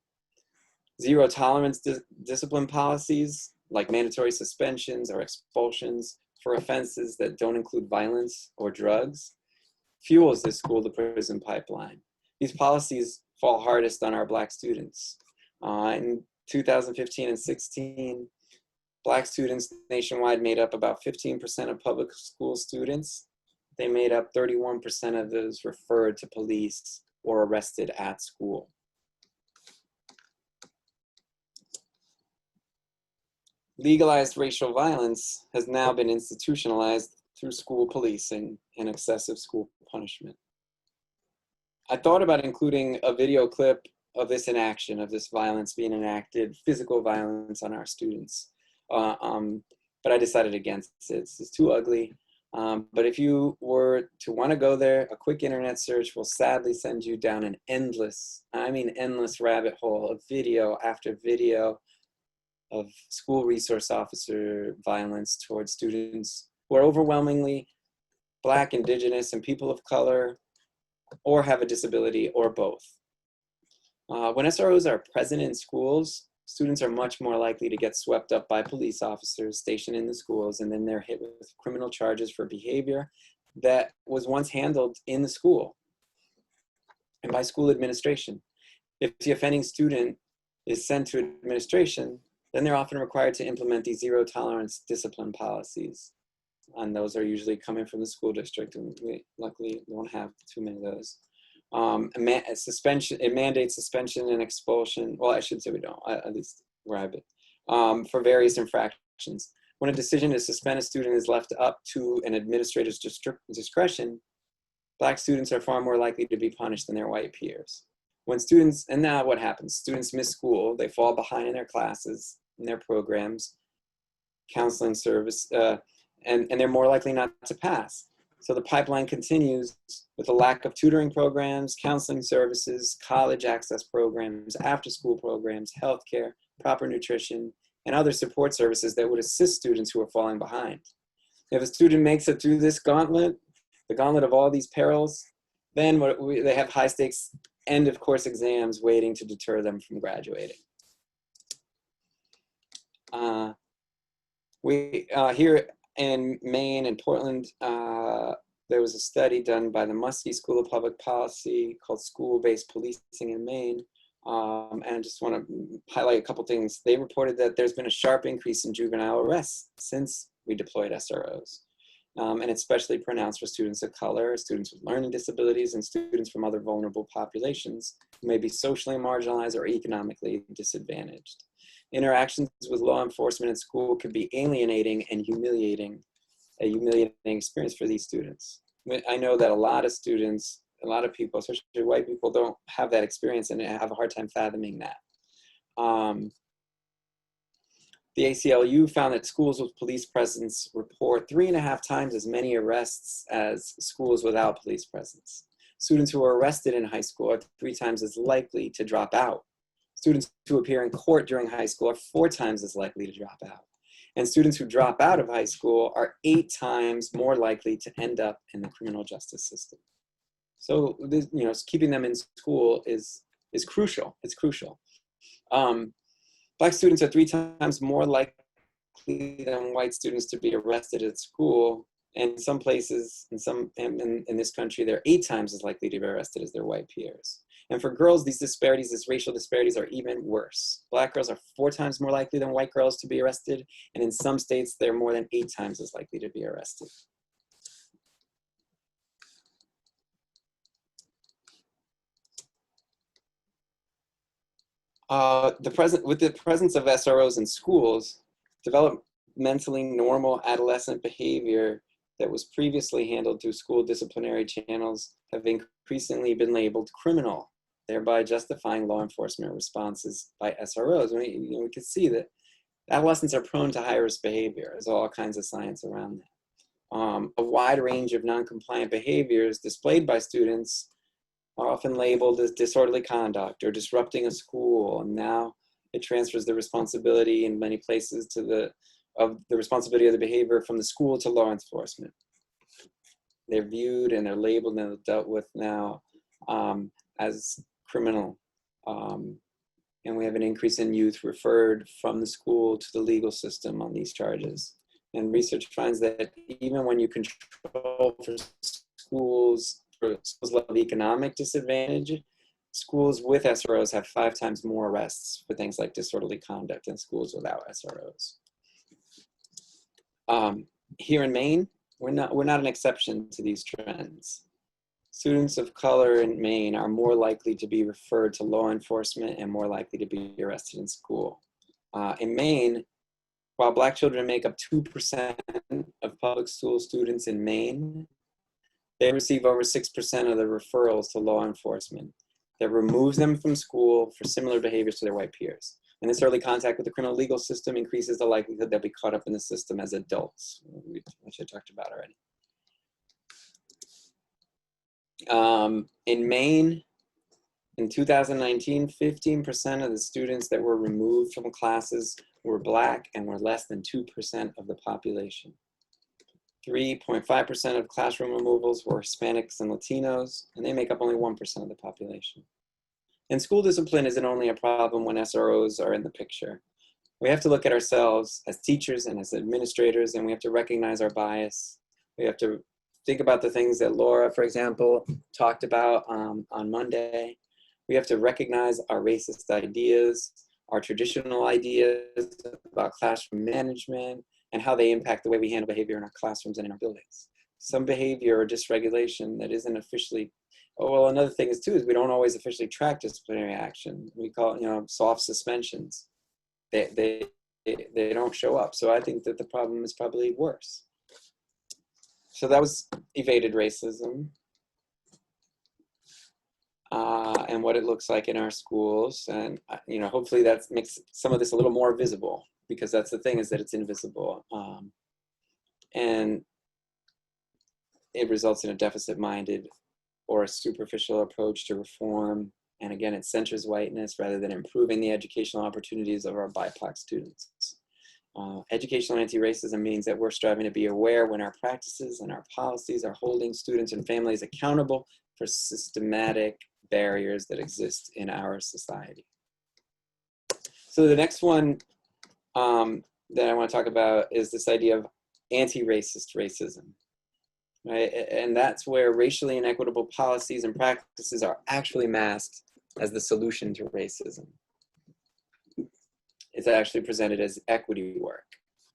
Zero tolerance discipline policies like mandatory suspensions or expulsions for offenses that don't include violence or drugs fuels this school to prison pipeline. These policies fall hardest on our Black students. In 2015 and 16, Black students nationwide made up about 15% of public school students. They made up 31% of those referred to police or arrested at school. legalized racial violence has now been institutionalized through school policing and excessive school punishment. I thought about including a video clip of this in action, of this violence being enacted, physical violence on our students. But I decided against it. It's too ugly. But if you were to want to go there, a quick internet search will sadly send you down an endless, I mean endless rabbit hole of video after video of school resource officer violence towards students who are overwhelmingly Black, Indigenous, and people of color, or have a disability, or both. When SROs are present in schools, students are much more likely to get swept up by police officers stationed in the schools, and then they're hit with criminal charges for behavior that was once handled in the school and by school administration. If the offending student is sent to administration, then they're often required to implement these zero tolerance discipline policies. And those are usually coming from the school district, and we luckily don't have too many of those. It mandates suspension and expulsion. Well, I should say we don't, at least where I've been, for various infractions. When a decision to suspend a student is left up to an administrator's discretion, Black students are far more likely to be punished than their white peers. When students, and now what happens? Students miss school, they fall behind in their classes, in their programs, counseling service, and they're more likely not to pass. So the pipeline continues with a lack of tutoring programs, counseling services, college access programs, after-school programs, healthcare, proper nutrition, and other support services that would assist students who are falling behind. If a student makes it through this gauntlet, the gauntlet of all these perils, then they have high-stakes end-of-course exams waiting to deter them from graduating. Here in Maine and Portland, there was a study done by the Muskie School of Public Policy called School-Based Policing in Maine. And I just want to highlight a couple things. They reported that there's been a sharp increase in juvenile arrests since we deployed SROs. And it's especially pronounced for students of color, students with learning disabilities, and students from other vulnerable populations who may be socially marginalized or economically disadvantaged. Interactions with law enforcement at school could be alienating and humiliating, a humiliating experience for these students. I know that a lot of students, a lot of people, especially white people, don't have that experience and have a hard time fathoming that. The ACLU found that schools with police presence report 3.5 times as many arrests as schools without police presence. Students who are arrested in high school are 3 times as likely to drop out. Students who appear in court during high school are 4 times as likely to drop out. And students who drop out of high school are 8 times more likely to end up in the criminal justice system. So this, keeping them in school is crucial. It's crucial. Black students are 3 times more likely than white students to be arrested at school. And in some places, in this country, they're 8 times as likely to be arrested as their white peers. And for girls, these racial disparities are even worse. Black girls are 4 times more likely than white girls to be arrested. And in some states, they're more than 8 times as likely to be arrested. With the presence of SROs in schools, developmentally normal adolescent behavior that was previously handled through school disciplinary channels have increasingly been labeled criminal, thereby justifying law enforcement responses by SROs. We can see that adolescents are prone to high-risk behavior. There's all kinds of science around that. A wide range of non-compliant behaviors displayed by students are often labeled as disorderly conduct or disrupting a school, and now it transfers the responsibility in many places to the responsibility of the behavior from the school to law enforcement. They're viewed and they're labeled and dealt with now as criminal. And we have an increase in youth referred from the school to the legal system on these charges. And research finds that even when you control for schools of economic disadvantage, schools with SROs have 5 times more arrests for things like disorderly conduct than schools without SROs. Here in Maine, we're not an exception to these trends. Students of color in Maine are more likely to be referred to law enforcement and more likely to be arrested in school. In Maine, while Black children make up 2% of public school students in Maine, they receive over 6% of the referrals to law enforcement that removes them from school for similar behaviors to their white peers. And this early contact with the criminal legal system increases the likelihood they'll be caught up in the system as adults, which I talked about already. In Maine, in 2019, 15% of the students that were removed from classes were Black and were less than 2% of the population. 3.5% of classroom removals were Hispanics and Latinos, and they make up only 1% of the population. And school discipline isn't only a problem when SROs are in the picture. We have to look at ourselves as teachers and as administrators, and we have to recognize our bias. We have to think about the things that Laura, for example, talked about on Monday. We have to recognize our racist ideas, our traditional ideas about classroom management, and how they impact the way we handle behavior in our classrooms and in our buildings. Some behavior or dysregulation that isn't officially, oh, well, another thing is too, is we don't always officially track disciplinary action. We call it, soft suspensions. They don't show up. So I think that the problem is probably worse. So that was evaded racism and what it looks like in our schools. And, hopefully that makes some of this a little more visible, because that's the thing, is that it's invisible. And it results in a deficit-minded or a superficial approach to reform. And again, it centers whiteness rather than improving the educational opportunities of our BIPOC students. Educational anti-racism means that we're striving to be aware when our practices and our policies are holding students and families accountable for systematic barriers that exist in our society. So the next one that I want to talk about is this idea of anti-racist racism. Right? And that's where racially inequitable policies and practices are actually masked as the solution to racism. It's actually presented as equity work,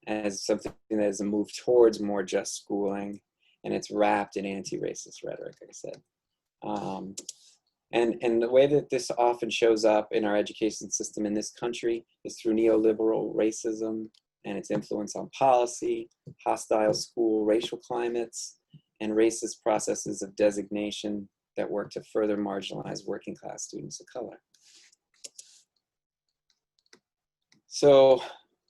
as something that is a move towards more just schooling, and it's wrapped in anti-racist rhetoric, like I said. And the way that this often shows up in our education system in this country is through neoliberal racism and its influence on policy, hostile school racial climates, and racist processes of designation that work to further marginalize working class students of color. So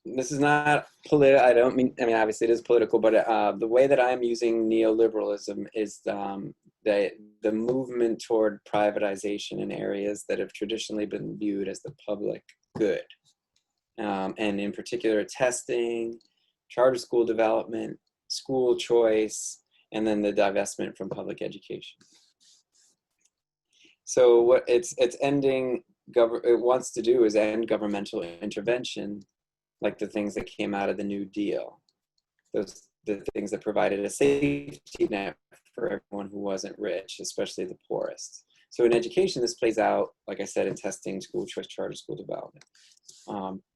this is not political. I mean, obviously it is political, but the way that I'm using neoliberalism is the movement toward privatization in areas that have traditionally been viewed as the public good. And in particular, testing, charter school development, school choice, and then the divestment from public education. So what it wants to do is end governmental intervention, like the things that came out of the New Deal, the things that provided a safety net for everyone who wasn't rich, especially the poorest. So in education, this plays out, like I said, in testing, school choice, charter school development.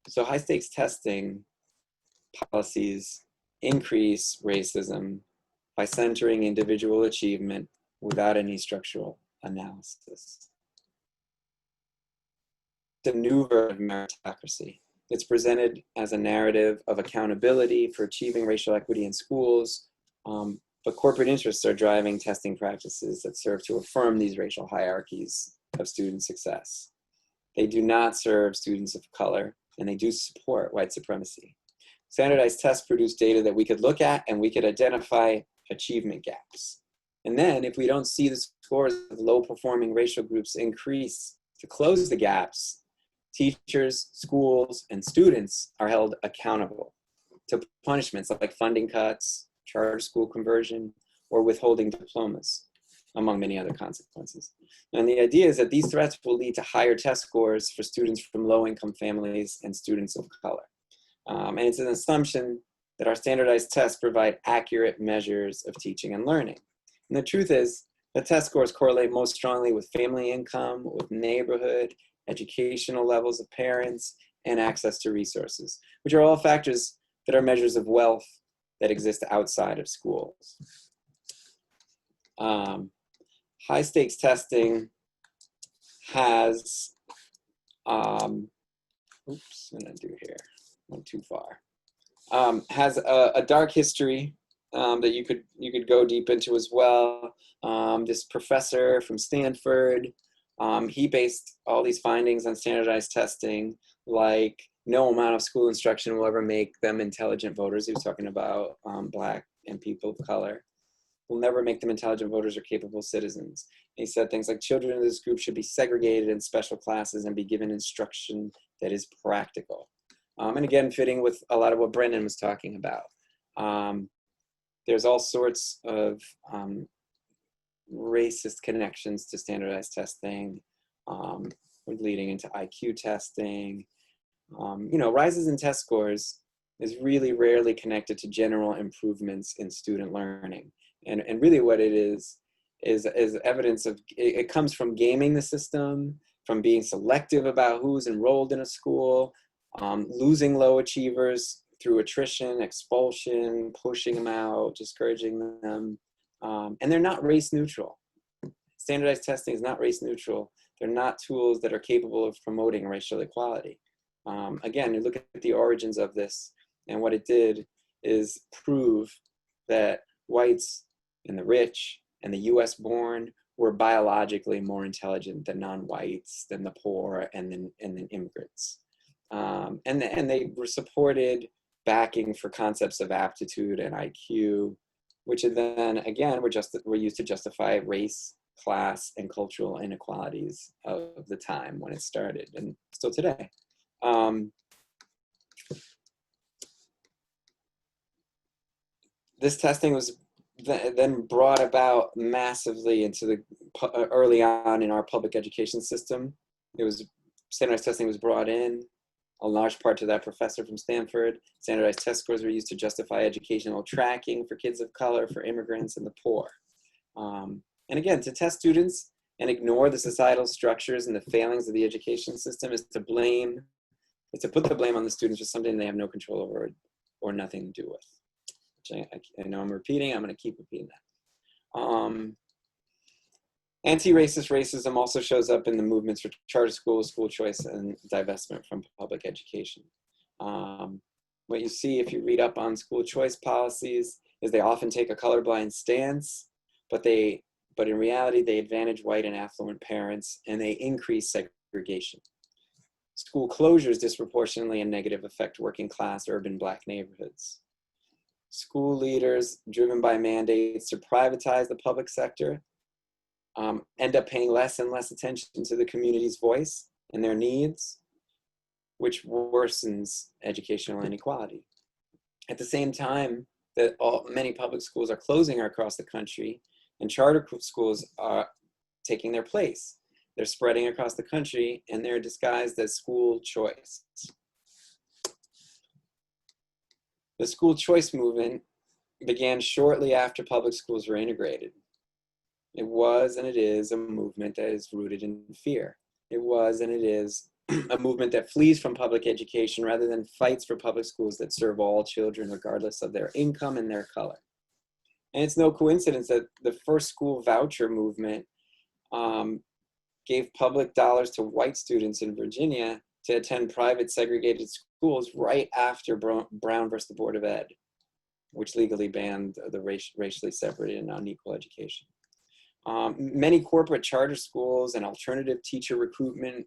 So high stakes testing policies increase racism by centering individual achievement without any structural analysis. It's a new version of meritocracy. It's presented as a narrative of accountability for achieving racial equity in schools, but corporate interests are driving testing practices that serve to affirm these racial hierarchies of student success. They do not serve students of color, and they do support white supremacy. Standardized tests produce data that we could look at, and we could identify achievement gaps. And then if we don't see the scores of low-performing racial groups increase to close the gaps, teachers, schools, and students are held accountable to punishments like funding cuts, charter school conversion, or withholding diplomas, among many other consequences. And the idea is that these threats will lead to higher test scores for students from low-income families and students of color. And it's an assumption that our standardized tests provide accurate measures of teaching and learning. And the truth is, the test scores correlate most strongly with family income, with neighborhood, educational levels of parents, and access to resources, which are all factors that are measures of wealth that exist outside of schools. High stakes testing has, oops, what did I do here? Went too far. has a dark history that you could go deep into as well. This professor from Stanford, he based all these findings on standardized testing, like no amount of school instruction will ever make them intelligent voters. He was talking about Black and people of color. Will never make them intelligent voters or capable citizens. And he said things like children in this group should be segregated in special classes and be given instruction that is practical. And again, fitting with a lot of what Brendan was talking about. There's all sorts of racist connections to standardized testing, leading into IQ testing. Rises in test scores is really rarely connected to general improvements in student learning. And really what it is evidence of, it comes from gaming the system, from being selective about who's enrolled in a school, losing low achievers through attrition, expulsion, pushing them out, discouraging them. And they're not race neutral. Standardized testing is not race neutral. They're not tools that are capable of promoting racial equality. Again, you look at the origins of this, and what it did is prove that whites and the rich and the US born were biologically more intelligent than non-whites, than the poor, and then immigrants. And they were supported backing for concepts of aptitude and IQ, which then again were used to justify race, class, and cultural inequalities of the time when it started, and still today. This testing was then brought about massively into the early on in our public education system. Standardized testing was brought in, a large part to that professor from Stanford. Standardized test scores were used to justify educational tracking for kids of color, for immigrants, and the poor. And again, to test students and ignore the societal structures and the failings of the education system is to put the blame on the students for something they have no control over or nothing to do with. Which I know I'm repeating, I'm going to keep repeating that. Anti-racist racism also shows up in the movements for charter schools, school choice, and divestment from public education. What you see if you read up on school choice policies is they often take a colorblind stance, but in reality, they advantage white and affluent parents, and they increase segregation. School closures disproportionately and negative affect working class, urban Black neighborhoods. School leaders, driven by mandates to privatize the public sector, end up paying less and less attention to the community's voice and their needs, which worsens educational inequality. At the same time that many public schools are closing across the country and charter schools are taking their place. They're spreading across the country and they're disguised as school choice. The school choice movement began shortly after public schools were integrated. It was and it is a movement that is rooted in fear. It was and it is a movement that flees from public education rather than fights for public schools that serve all children regardless of their income and their color. And it's no coincidence that the first school voucher movement gave public dollars to white students in Virginia to attend private segregated schools right after Brown versus the Board of Ed, which legally banned the racially separated and unequal education. Many corporate charter schools and alternative teacher recruitment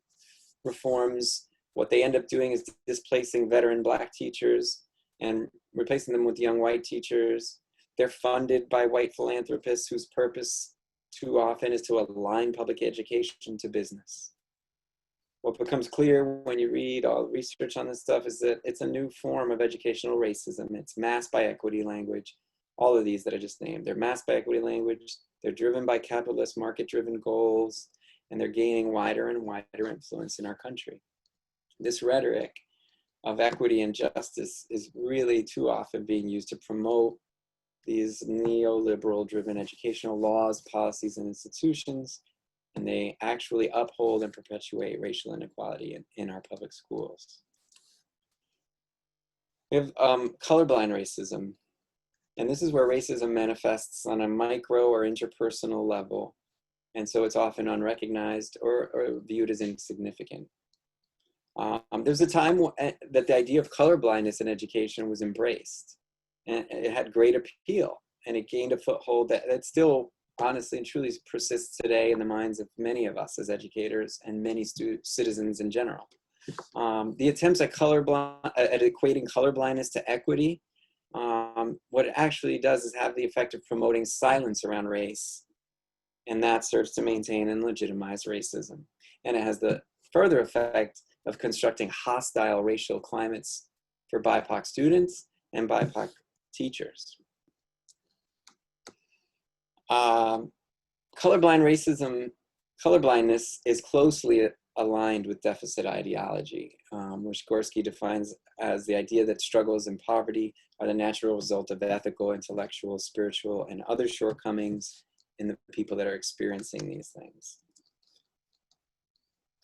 reforms, what they end up doing is displacing veteran Black teachers and replacing them with young white teachers. They're funded by white philanthropists whose purpose too often is to align public education to business. What becomes clear when you read all the research on this stuff is that it's a new form of educational racism. It's masked by equity language. All of these that I just named, they're masked by equity language. They're driven by capitalist market-driven goals, and they're gaining wider and wider influence in our country. This rhetoric of equity and justice is really too often being used to promote these neoliberal-driven educational laws, policies, and institutions, and they actually uphold and perpetuate racial inequality in our public schools. We have colorblind racism, and this is where racism manifests on a micro or interpersonal level, and so it's often unrecognized or viewed as insignificant. There's a time that the idea of color blindness in education was embraced, and it had great appeal, and it gained a foothold that still honestly and truly persists today in the minds of many of us as educators and many citizens in general. The attempts at equating color blindness to equity, what it actually does is have the effect of promoting silence around race, and that serves to maintain and legitimize racism. And it has the further effect of constructing hostile racial climates for BIPOC students and BIPOC teachers. Colorblindness is closely aligned with deficit ideology, which Gorski defines as the idea that struggles and poverty are the natural result of ethical, intellectual, spiritual, and other shortcomings in the people that are experiencing these things.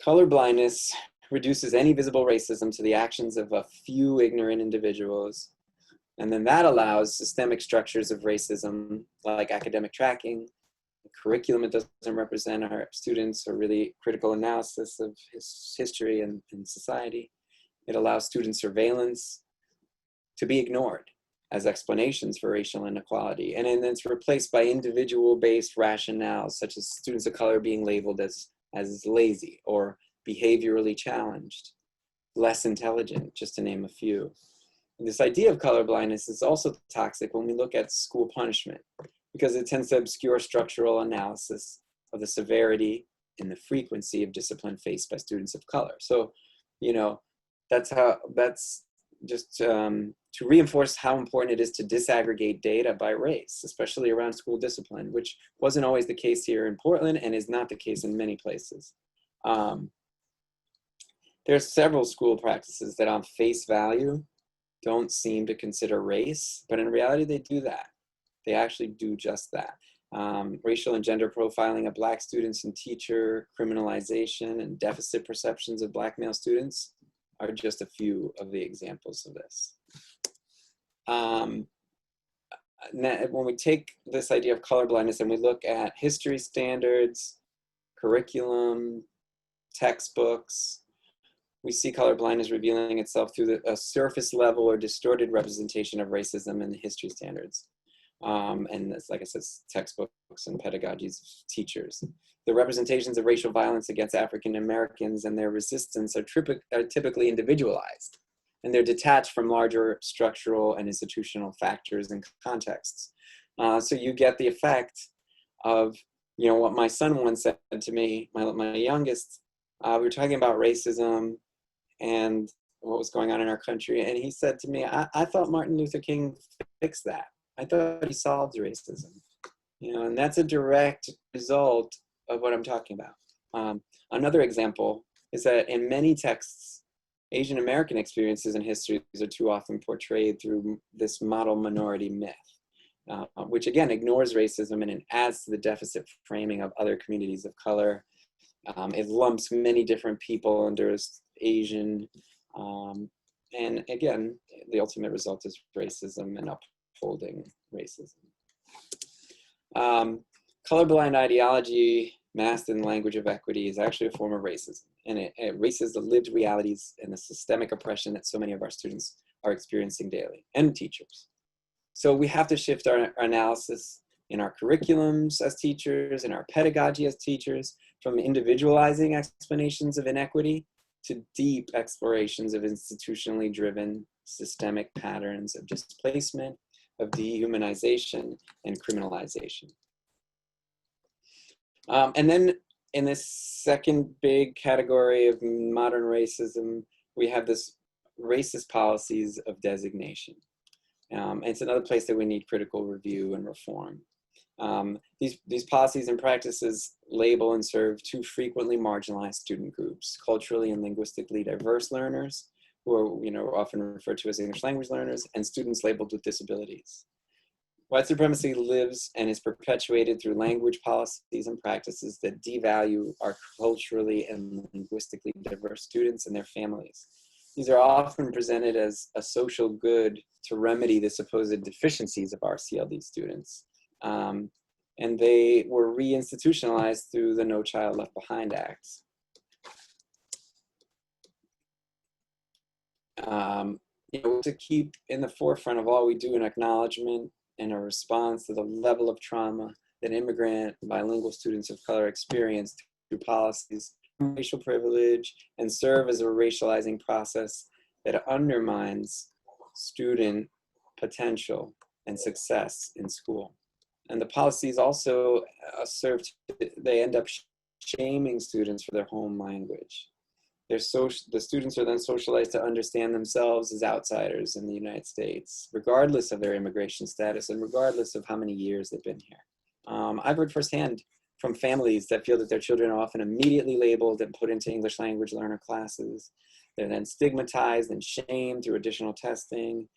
Colorblindness reduces any visible racism to the actions of a few ignorant individuals, and then that allows systemic structures of racism like academic tracking, the curriculum that doesn't represent our students, or really critical analysis of history and society. It allows student surveillance to be ignored as explanations for racial inequality. And then it's replaced by individual-based rationales, such as students of color being labeled as lazy or behaviorally challenged, less intelligent, just to name a few. And this idea of colorblindness is also toxic when we look at school punishment, because it tends to obscure structural analysis of the severity and the frequency of discipline faced by students of color. So, you know, that's just to reinforce how important it is to disaggregate data by race, especially around school discipline, which wasn't always the case here in Portland and is not the case in many places. There's several school practices that on face value don't seem to consider race, but in reality they do that. They actually do just that. Racial and gender profiling of Black students and teacher criminalization and deficit perceptions of Black male students are just a few of the examples of this. When we take this idea of colorblindness and we look at history standards, curriculum, textbooks, we see colorblindness revealing itself through a surface level or distorted representation of racism in the history standards. And it's, like I said, textbooks and pedagogies of teachers. The representations of racial violence against African Americans and their resistance are typically individualized, and they're detached from larger structural and institutional factors and contexts. So you get the effect of, you know, what my son once said to me, my youngest, we were talking about racism and what was going on in our country, and he said to me, I thought Martin Luther King fixed that. I thought he solved racism, you know, and that's a direct result of what I'm talking about. Another example is that in many texts, Asian American experiences and histories are too often portrayed through this model minority myth, which again ignores racism and it adds to the deficit framing of other communities of color. It lumps many different people under Asian, and again, the ultimate result is racism and upholding racism. Colorblind ideology masked in the language of equity is actually a form of racism, and it erases the lived realities and the systemic oppression that so many of our students are experiencing daily, and teachers. So we have to shift our analysis in our curriculums as teachers, in our pedagogy as teachers, from individualizing explanations of inequity to deep explorations of institutionally driven systemic patterns of displacement, of dehumanization, and criminalization. And then in this second big category of modern racism, we have this racist policies of designation. It's another place that we need critical review and reform. These policies and practices label and serve two frequently marginalized student groups: culturally and linguistically diverse learners, who are, you know, often referred to as English language learners, and students labeled with disabilities. White supremacy lives and is perpetuated through language policies and practices that devalue our culturally and linguistically diverse students and their families. These are often presented as a social good to remedy the supposed deficiencies of our CLD students. And they were reinstitutionalized through the No Child Left Behind Acts. To keep in the forefront of all we do an acknowledgement and a response to the level of trauma that immigrant bilingual students of color experience through policies, racial privilege, and serve as a racializing process that undermines student potential and success in school. And the policies also they end up shaming students for their home language. The students are then socialized to understand themselves as outsiders in the United States, regardless of their immigration status and regardless of how many years they've been here. I've heard firsthand from families that feel that their children are often immediately labeled and put into English language learner classes. They're then stigmatized and shamed through additional testing.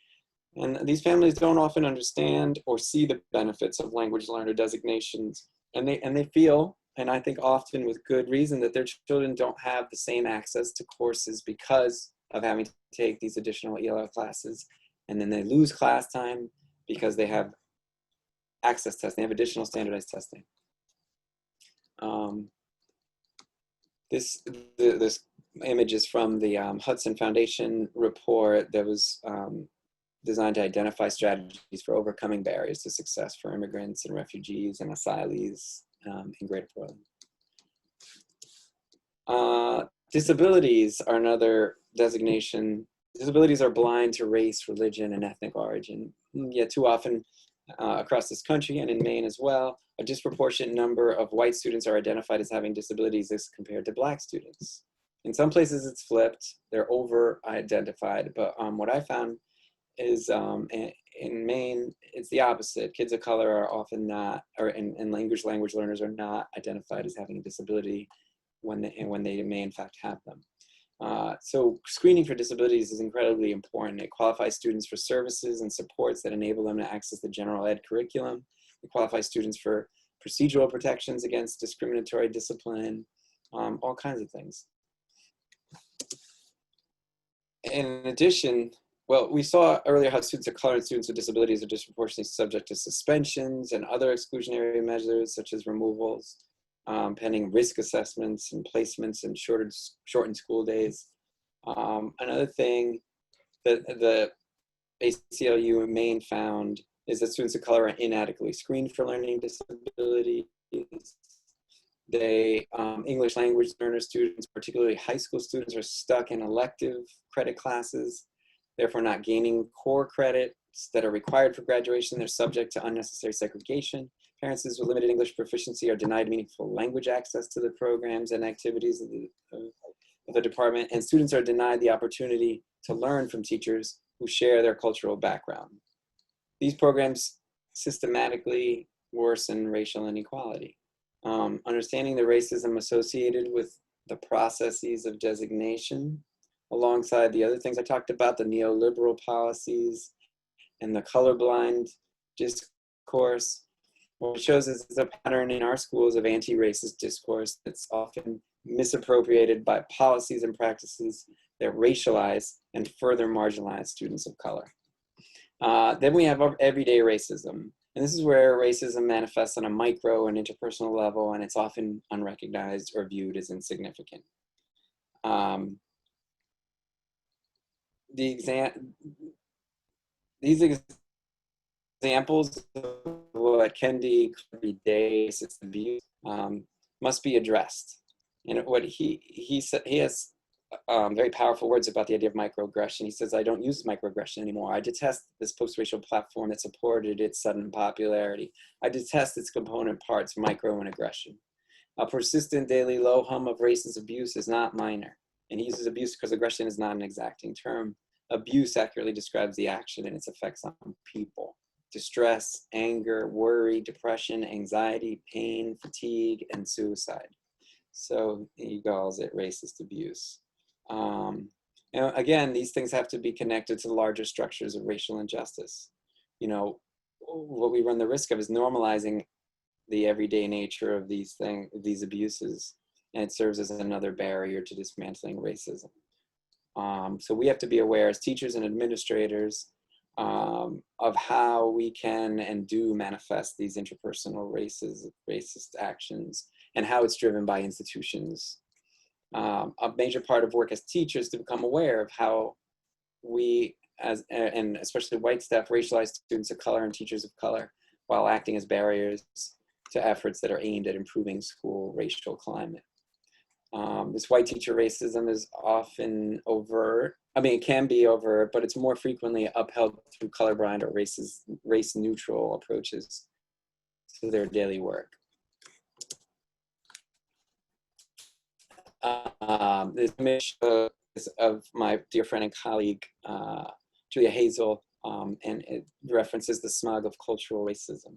And these families don't often understand or see the benefits of language learner designations. And they feel, and I think often with good reason, that their children don't have the same access to courses because of having to take these additional ELL classes. And then they lose class time because they have access testing, they have additional standardized testing. This image is from the Hudson Foundation report that was designed to identify strategies for overcoming barriers to success for immigrants and refugees and asylees in Greater Portland. Disabilities are another designation. Disabilities are blind to race, religion, and ethnic origin. Yet too often across this country and in Maine as well, a disproportionate number of white students are identified as having disabilities as compared to Black students. In some places it's flipped, they're over-identified, but what I found is in Maine, it's the opposite. Kids of color are often not, and language learners are not identified as having a disability when they may in fact have them. So screening for disabilities is incredibly important. It qualifies students for services and supports that enable them to access the general ed curriculum. It qualifies students for procedural protections against discriminatory discipline, all kinds of things. In addition, well, we saw earlier how students of color and students with disabilities are disproportionately subject to suspensions and other exclusionary measures such as removals, pending risk assessments and placements and shortened school days. Another thing that the ACLU in Maine found is that students of color are inadequately screened for learning disabilities. English language learner students, particularly high school students, are stuck in elective credit classes, therefore not gaining core credits that are required for graduation. They're subject to unnecessary segregation. Parents with limited English proficiency are denied meaningful language access to the programs and activities of the department, and students are denied the opportunity to learn from teachers who share their cultural background. These programs systematically worsen racial inequality. Understanding the racism associated with the processes of designation, alongside the other things I talked about, the neoliberal policies and the colorblind discourse, what it shows is a pattern in our schools of anti-racist discourse that's often misappropriated by policies and practices that racialize and further marginalize students of color. Then we have everyday racism. And this is where racism manifests on a micro and interpersonal level, and it's often unrecognized or viewed as insignificant. These examples of what can be everyday racist abuse must be addressed. And what he said, he has very powerful words about the idea of microaggression. He says, "I don't use microaggression anymore. I detest this post-racial platform that supported its sudden popularity. I detest its component parts, micro and aggression. A persistent daily low hum of racist abuse is not minor." And he uses abuse because aggression is not an exacting term. Abuse accurately describes the action and its effects on people. Distress, anger, worry, depression, anxiety, pain, fatigue, and suicide. So he calls it racist abuse. And again, these things have to be connected to the larger structures of racial injustice. You know, what we run the risk of is normalizing the everyday nature of these abuses, and it serves as another barrier to dismantling racism. So we have to be aware as teachers and administrators of how we can and do manifest these interpersonal racist actions and how it's driven by institutions. A major part of work as teachers to become aware of how we, and especially white staff, racialize students of color and teachers of color while acting as barriers to efforts that are aimed at improving school racial climate. This white teacher racism is often overt. I mean, it can be overt, but it's more frequently upheld through colorblind or race neutral approaches to their daily work. This image is of my dear friend and colleague, Julia Hazel, and it references the smog of cultural racism.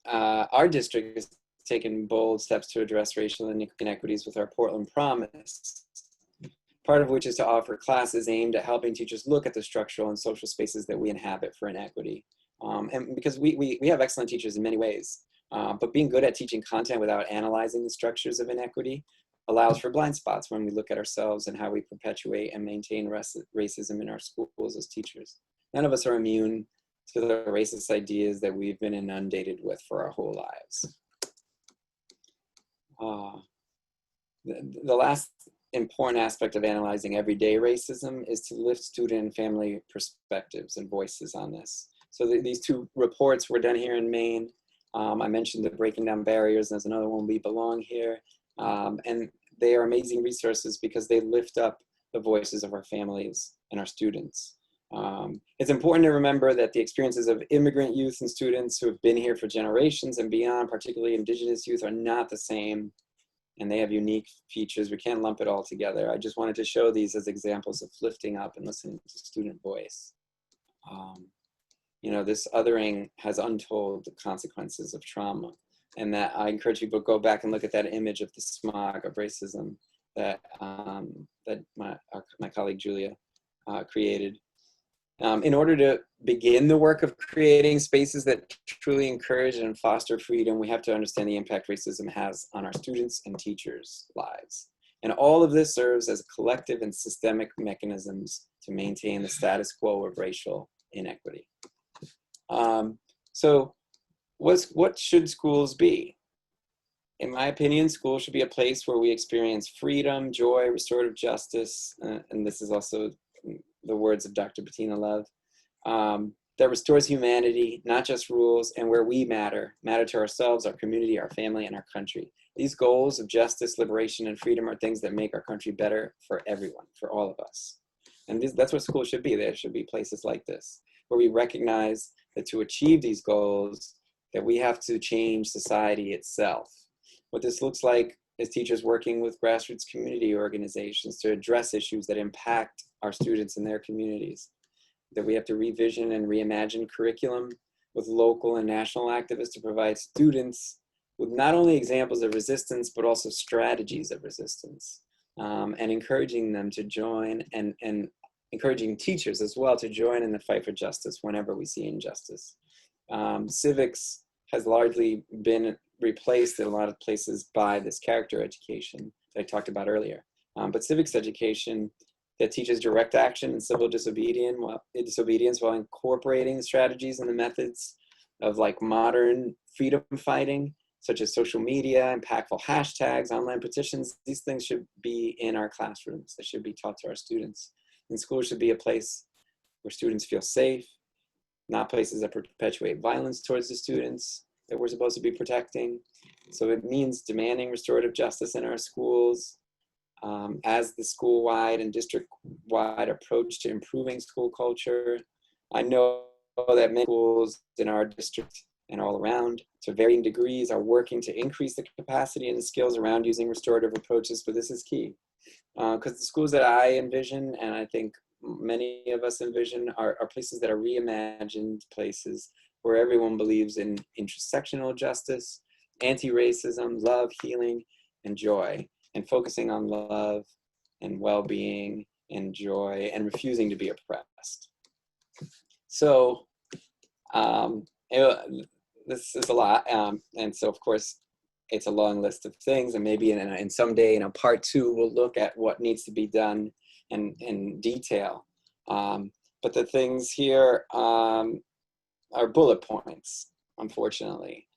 Our district has taken bold steps to address racial inequities with our Portland Promise, part of which is to offer classes aimed at helping teachers look at the structural and social spaces that we inhabit for inequity. And because we have excellent teachers in many ways, but being good at teaching content without analyzing the structures of inequity allows for blind spots when we look at ourselves and how we perpetuate and maintain racism in our schools as teachers. None of us are immune to the racist ideas that we've been inundated with for our whole lives. The last important aspect of analyzing everyday racism is to lift student and family perspectives and voices on this. So these two reports were done here in Maine. I mentioned the Breaking Down Barriers, there's another one, We Belong Here. And they are amazing resources because they lift up the voices of our families and our students. It's important to remember that the experiences of immigrant youth and students who have been here for generations and beyond, particularly Indigenous youth, are not the same, and they have unique features. We can't lump it all together. I just wanted to show these as examples of lifting up and listening to student voice. You know, this othering has untold consequences of trauma, and that I encourage people to go back and look at that image of the smog of racism that, that my colleague Julia created. In order to begin the work of creating spaces that truly encourage and foster freedom, we have to understand the impact racism has on our students' and teachers' lives. And all of this serves as collective and systemic mechanisms to maintain the status quo of racial inequity. So what should schools be? In my opinion, schools should be a place where we experience freedom, joy, restorative justice, and this is also the words of Dr. Bettina Love, that restores humanity, not just rules, and where we matter to ourselves, our community, our family, and our country. These goals of justice, liberation, and freedom are things that make our country better for everyone, for all of us. And that's what schools should be. There should be places like this, where we recognize that to achieve these goals, that we have to change society itself. What this looks like is teachers working with grassroots community organizations to address issues that impact our students and their communities. That we have to revision and reimagine curriculum with local and national activists to provide students with not only examples of resistance, but also strategies of resistance, and encouraging them to join and encouraging teachers as well to join in the fight for justice whenever we see injustice. Civics has largely been replaced in a lot of places by this character education that I talked about earlier. But civics education that teaches direct action and civil disobedience while incorporating the strategies and the methods of like modern freedom fighting, such as social media, impactful hashtags, online petitions. These things should be in our classrooms. They should be taught to our students. And schools should be a place where students feel safe, not places that perpetuate violence towards the students that we're supposed to be protecting. So it means demanding restorative justice in our schools as the school-wide and district-wide approach to improving school culture. I know that many schools in our district and all around, to varying degrees, are working to increase the capacity and the skills around using restorative approaches, but this is key. Because the schools that I envision, and I think many of us envision, are places that are reimagined places where everyone believes in intersectional justice, anti-racism, love, healing, and joy, and focusing on love and well-being and joy and refusing to be oppressed. So this is a lot. And so of course, it's a long list of things, and maybe in someday in a part 2, we'll look at what needs to be done in detail. But the things here are bullet points, unfortunately.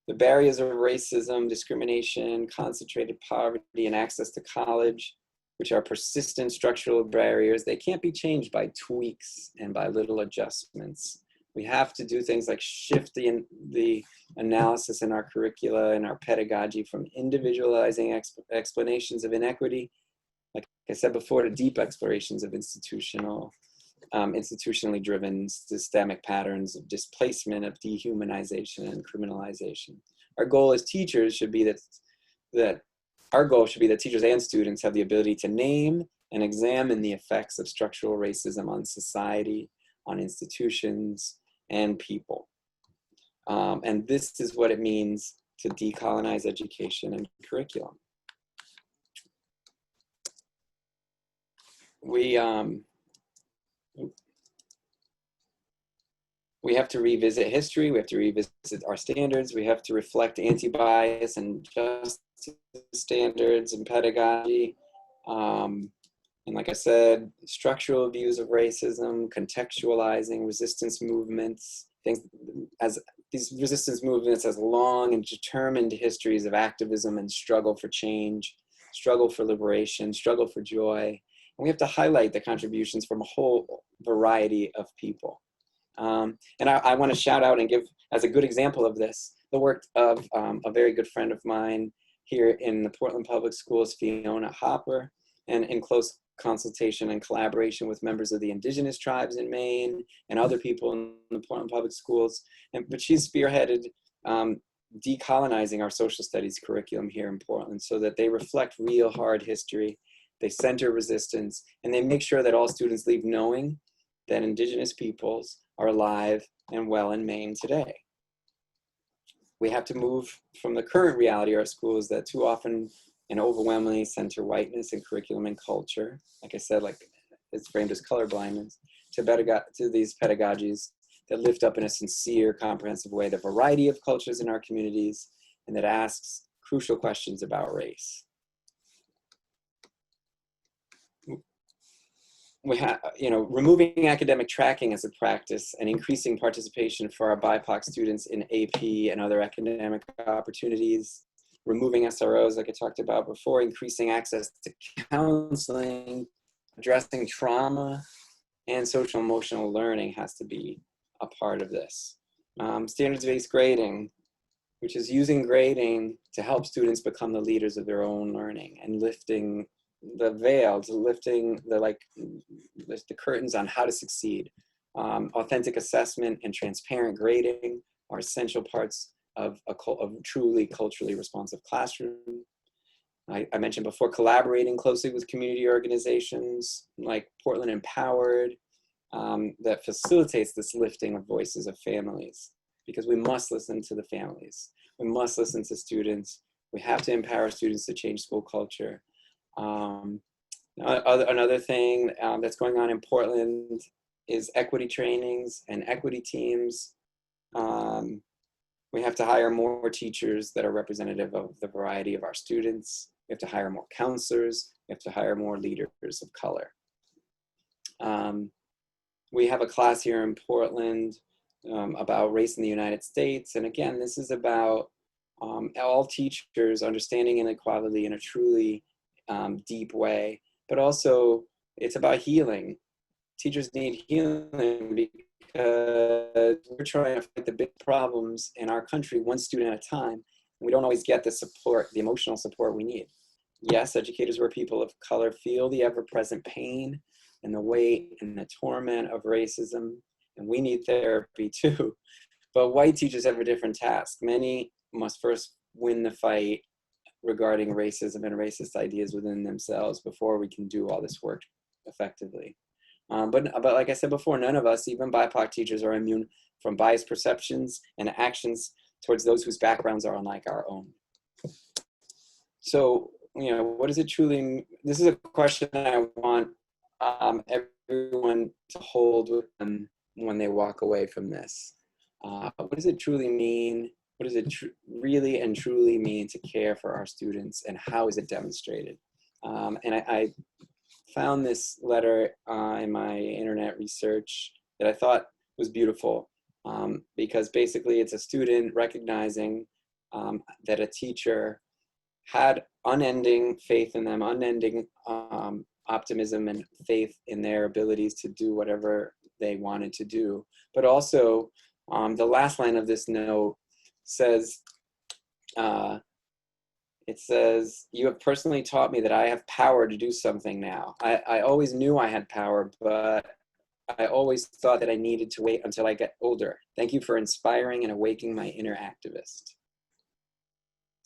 The barriers of racism, discrimination, concentrated poverty, and access to college, which are persistent structural barriers, they can't be changed by tweaks and by little adjustments. We have to do things like shift the analysis in our curricula and our pedagogy from individualizing explanations of inequity, like I said before, to deep explorations of institutionally driven systemic patterns of displacement, of dehumanization and criminalization. Our goal as teachers should be that teachers and students have the ability to name and examine the effects of structural racism on society, on institutions, and people. And this is what it means to decolonize education and curriculum. We have to revisit history, we have to revisit our standards, we have to reflect anti-bias and justice standards and pedagogy. And like I said, structural views of racism, contextualizing resistance movements, these resistance movements as long and determined histories of activism and struggle for change, struggle for liberation, struggle for joy. And we have to highlight the contributions from a whole variety of people. And I want to shout out and give, as a good example of this, the work of a very good friend of mine here in the Portland Public Schools, Fiona Hopper, and in close consultation and collaboration with members of the indigenous tribes in Maine and other people in the Portland Public Schools. But she's spearheaded decolonizing our social studies curriculum here in Portland so that they reflect real hard history, they center resistance, and they make sure that all students leave knowing that indigenous peoples are alive and well in Maine today. We have to move from the current reality of our schools that too often and overwhelmingly center whiteness in curriculum and culture. Like I said, like it's framed as colorblindness, to these pedagogies that lift up in a sincere, comprehensive way the variety of cultures in our communities and that asks crucial questions about race. We have, removing academic tracking as a practice and increasing participation for our BIPOC students in AP and other academic opportunities, removing SROs like I talked about before, increasing access to counseling, addressing trauma, and social emotional learning has to be a part of this. Standards-based grading, which is using grading to help students become the leaders of their own learning and lifting the veil, to lifting the curtains on how to succeed. Authentic assessment and transparent grading are essential parts of a truly culturally responsive classroom. I mentioned before, collaborating closely with community organizations like Portland Empowered that facilitates this lifting of voices of families, because we must listen to the families. We must listen to students. We have to empower students to change school culture. Another thing that's going on in Portland is equity trainings and equity teams. We have to hire more teachers that are representative of the variety of our students. We have to hire more counselors. We have to hire more leaders of color. We have a class here in Portland about race in the United States. And again, this is about all teachers understanding inequality in a truly deep way, but also it's about healing. Teachers need healing because we're trying to fight the big problems in our country one student at a time. We don't always get the support, the emotional support we need. Yes, educators who are people of color feel the ever-present pain and the weight and the torment of racism, and we need therapy too. But white teachers have a different task. Many must first win the fight regarding racism and racist ideas within themselves before we can do all this work effectively. But like I said before, none of us, even BIPOC teachers, are immune from biased perceptions and actions towards those whose backgrounds are unlike our own. So, what does it truly, this is a question that I want everyone to hold with them when they walk away from this. What does it truly mean? What does it really and truly mean to care for our students, and how is it demonstrated? And I found this letter in my internet research that I thought was beautiful, because basically it's a student recognizing that a teacher had unending faith in them, unending optimism and faith in their abilities to do whatever they wanted to do. But also, the last line of this note says, it says, "You have personally taught me that I have power to do something now. I always knew I had power, but I always thought that I needed to wait until I get older. Thank you for inspiring and awakening my inner activist."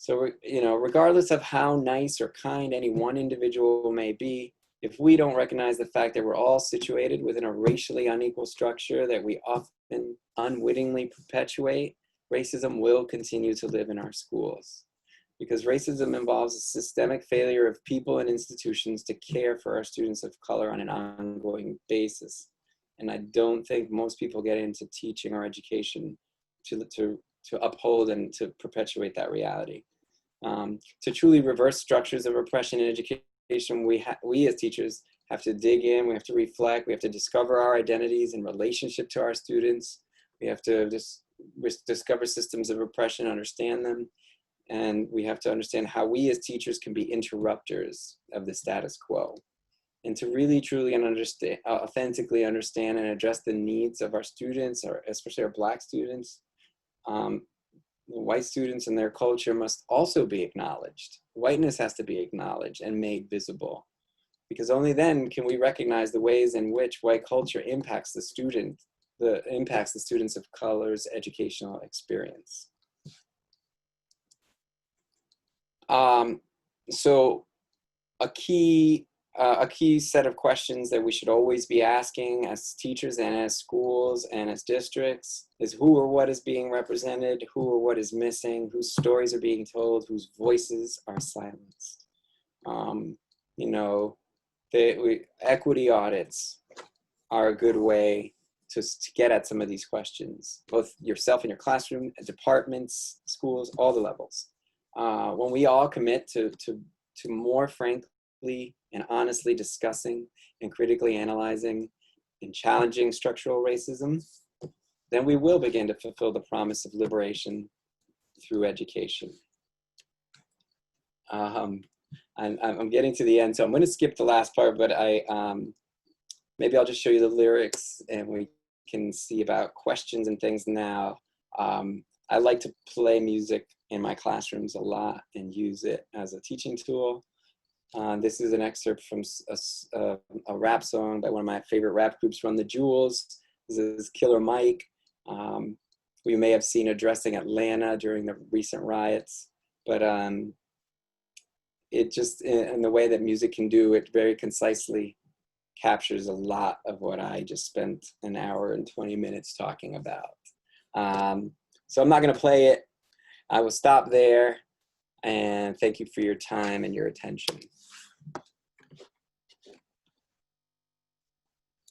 So, you know, regardless of how nice or kind any one individual may be, if we don't recognize the fact that we're all situated within a racially unequal structure that we often unwittingly perpetuate, racism will continue to live in our schools. Because racism involves a systemic failure of people and institutions to care for our students of color on an ongoing basis. And I don't think most people get into teaching or education to uphold and to perpetuate that reality. To truly reverse structures of oppression in education, we as teachers have to dig in, we have to reflect, we have to discover our identities in relationship to our students. We have to just discover systems of oppression, understand them, and we have to understand how we as teachers can be interrupters of the status quo. And to really, truly understand, authentically understand and address the needs of our students, or especially our Black students, white students and their culture must also be acknowledged. Whiteness has to be acknowledged and made visible, because only then can we recognize the ways in which white culture impacts the students of color's educational experience. So a key set of questions that we should always be asking as teachers and as schools and as districts is who or what is being represented, who or what is missing, whose stories are being told, whose voices are silenced. You know, equity audits are a good way to get at some of these questions, both yourself in your classroom, departments, schools, all the levels. When we all commit to more frankly and honestly discussing and critically analyzing and challenging structural racism, then we will begin to fulfill the promise of liberation through education. I'm getting to the end, so I'm going to skip the last part, but maybe I'll just show you the lyrics and we can see about questions and things now. I like to play music in my classrooms a lot and use it as a teaching tool. This is an excerpt from a rap song by one of my favorite rap groups, Run the Jewels. This is Killer Mike, who you may have seen addressing Atlanta during the recent riots. But it just, in the way that music can do, it very concisely captures a lot of what I just spent an hour and 20 minutes talking about. So I'm not going to play it. I will stop there, and thank you for your time and your attention.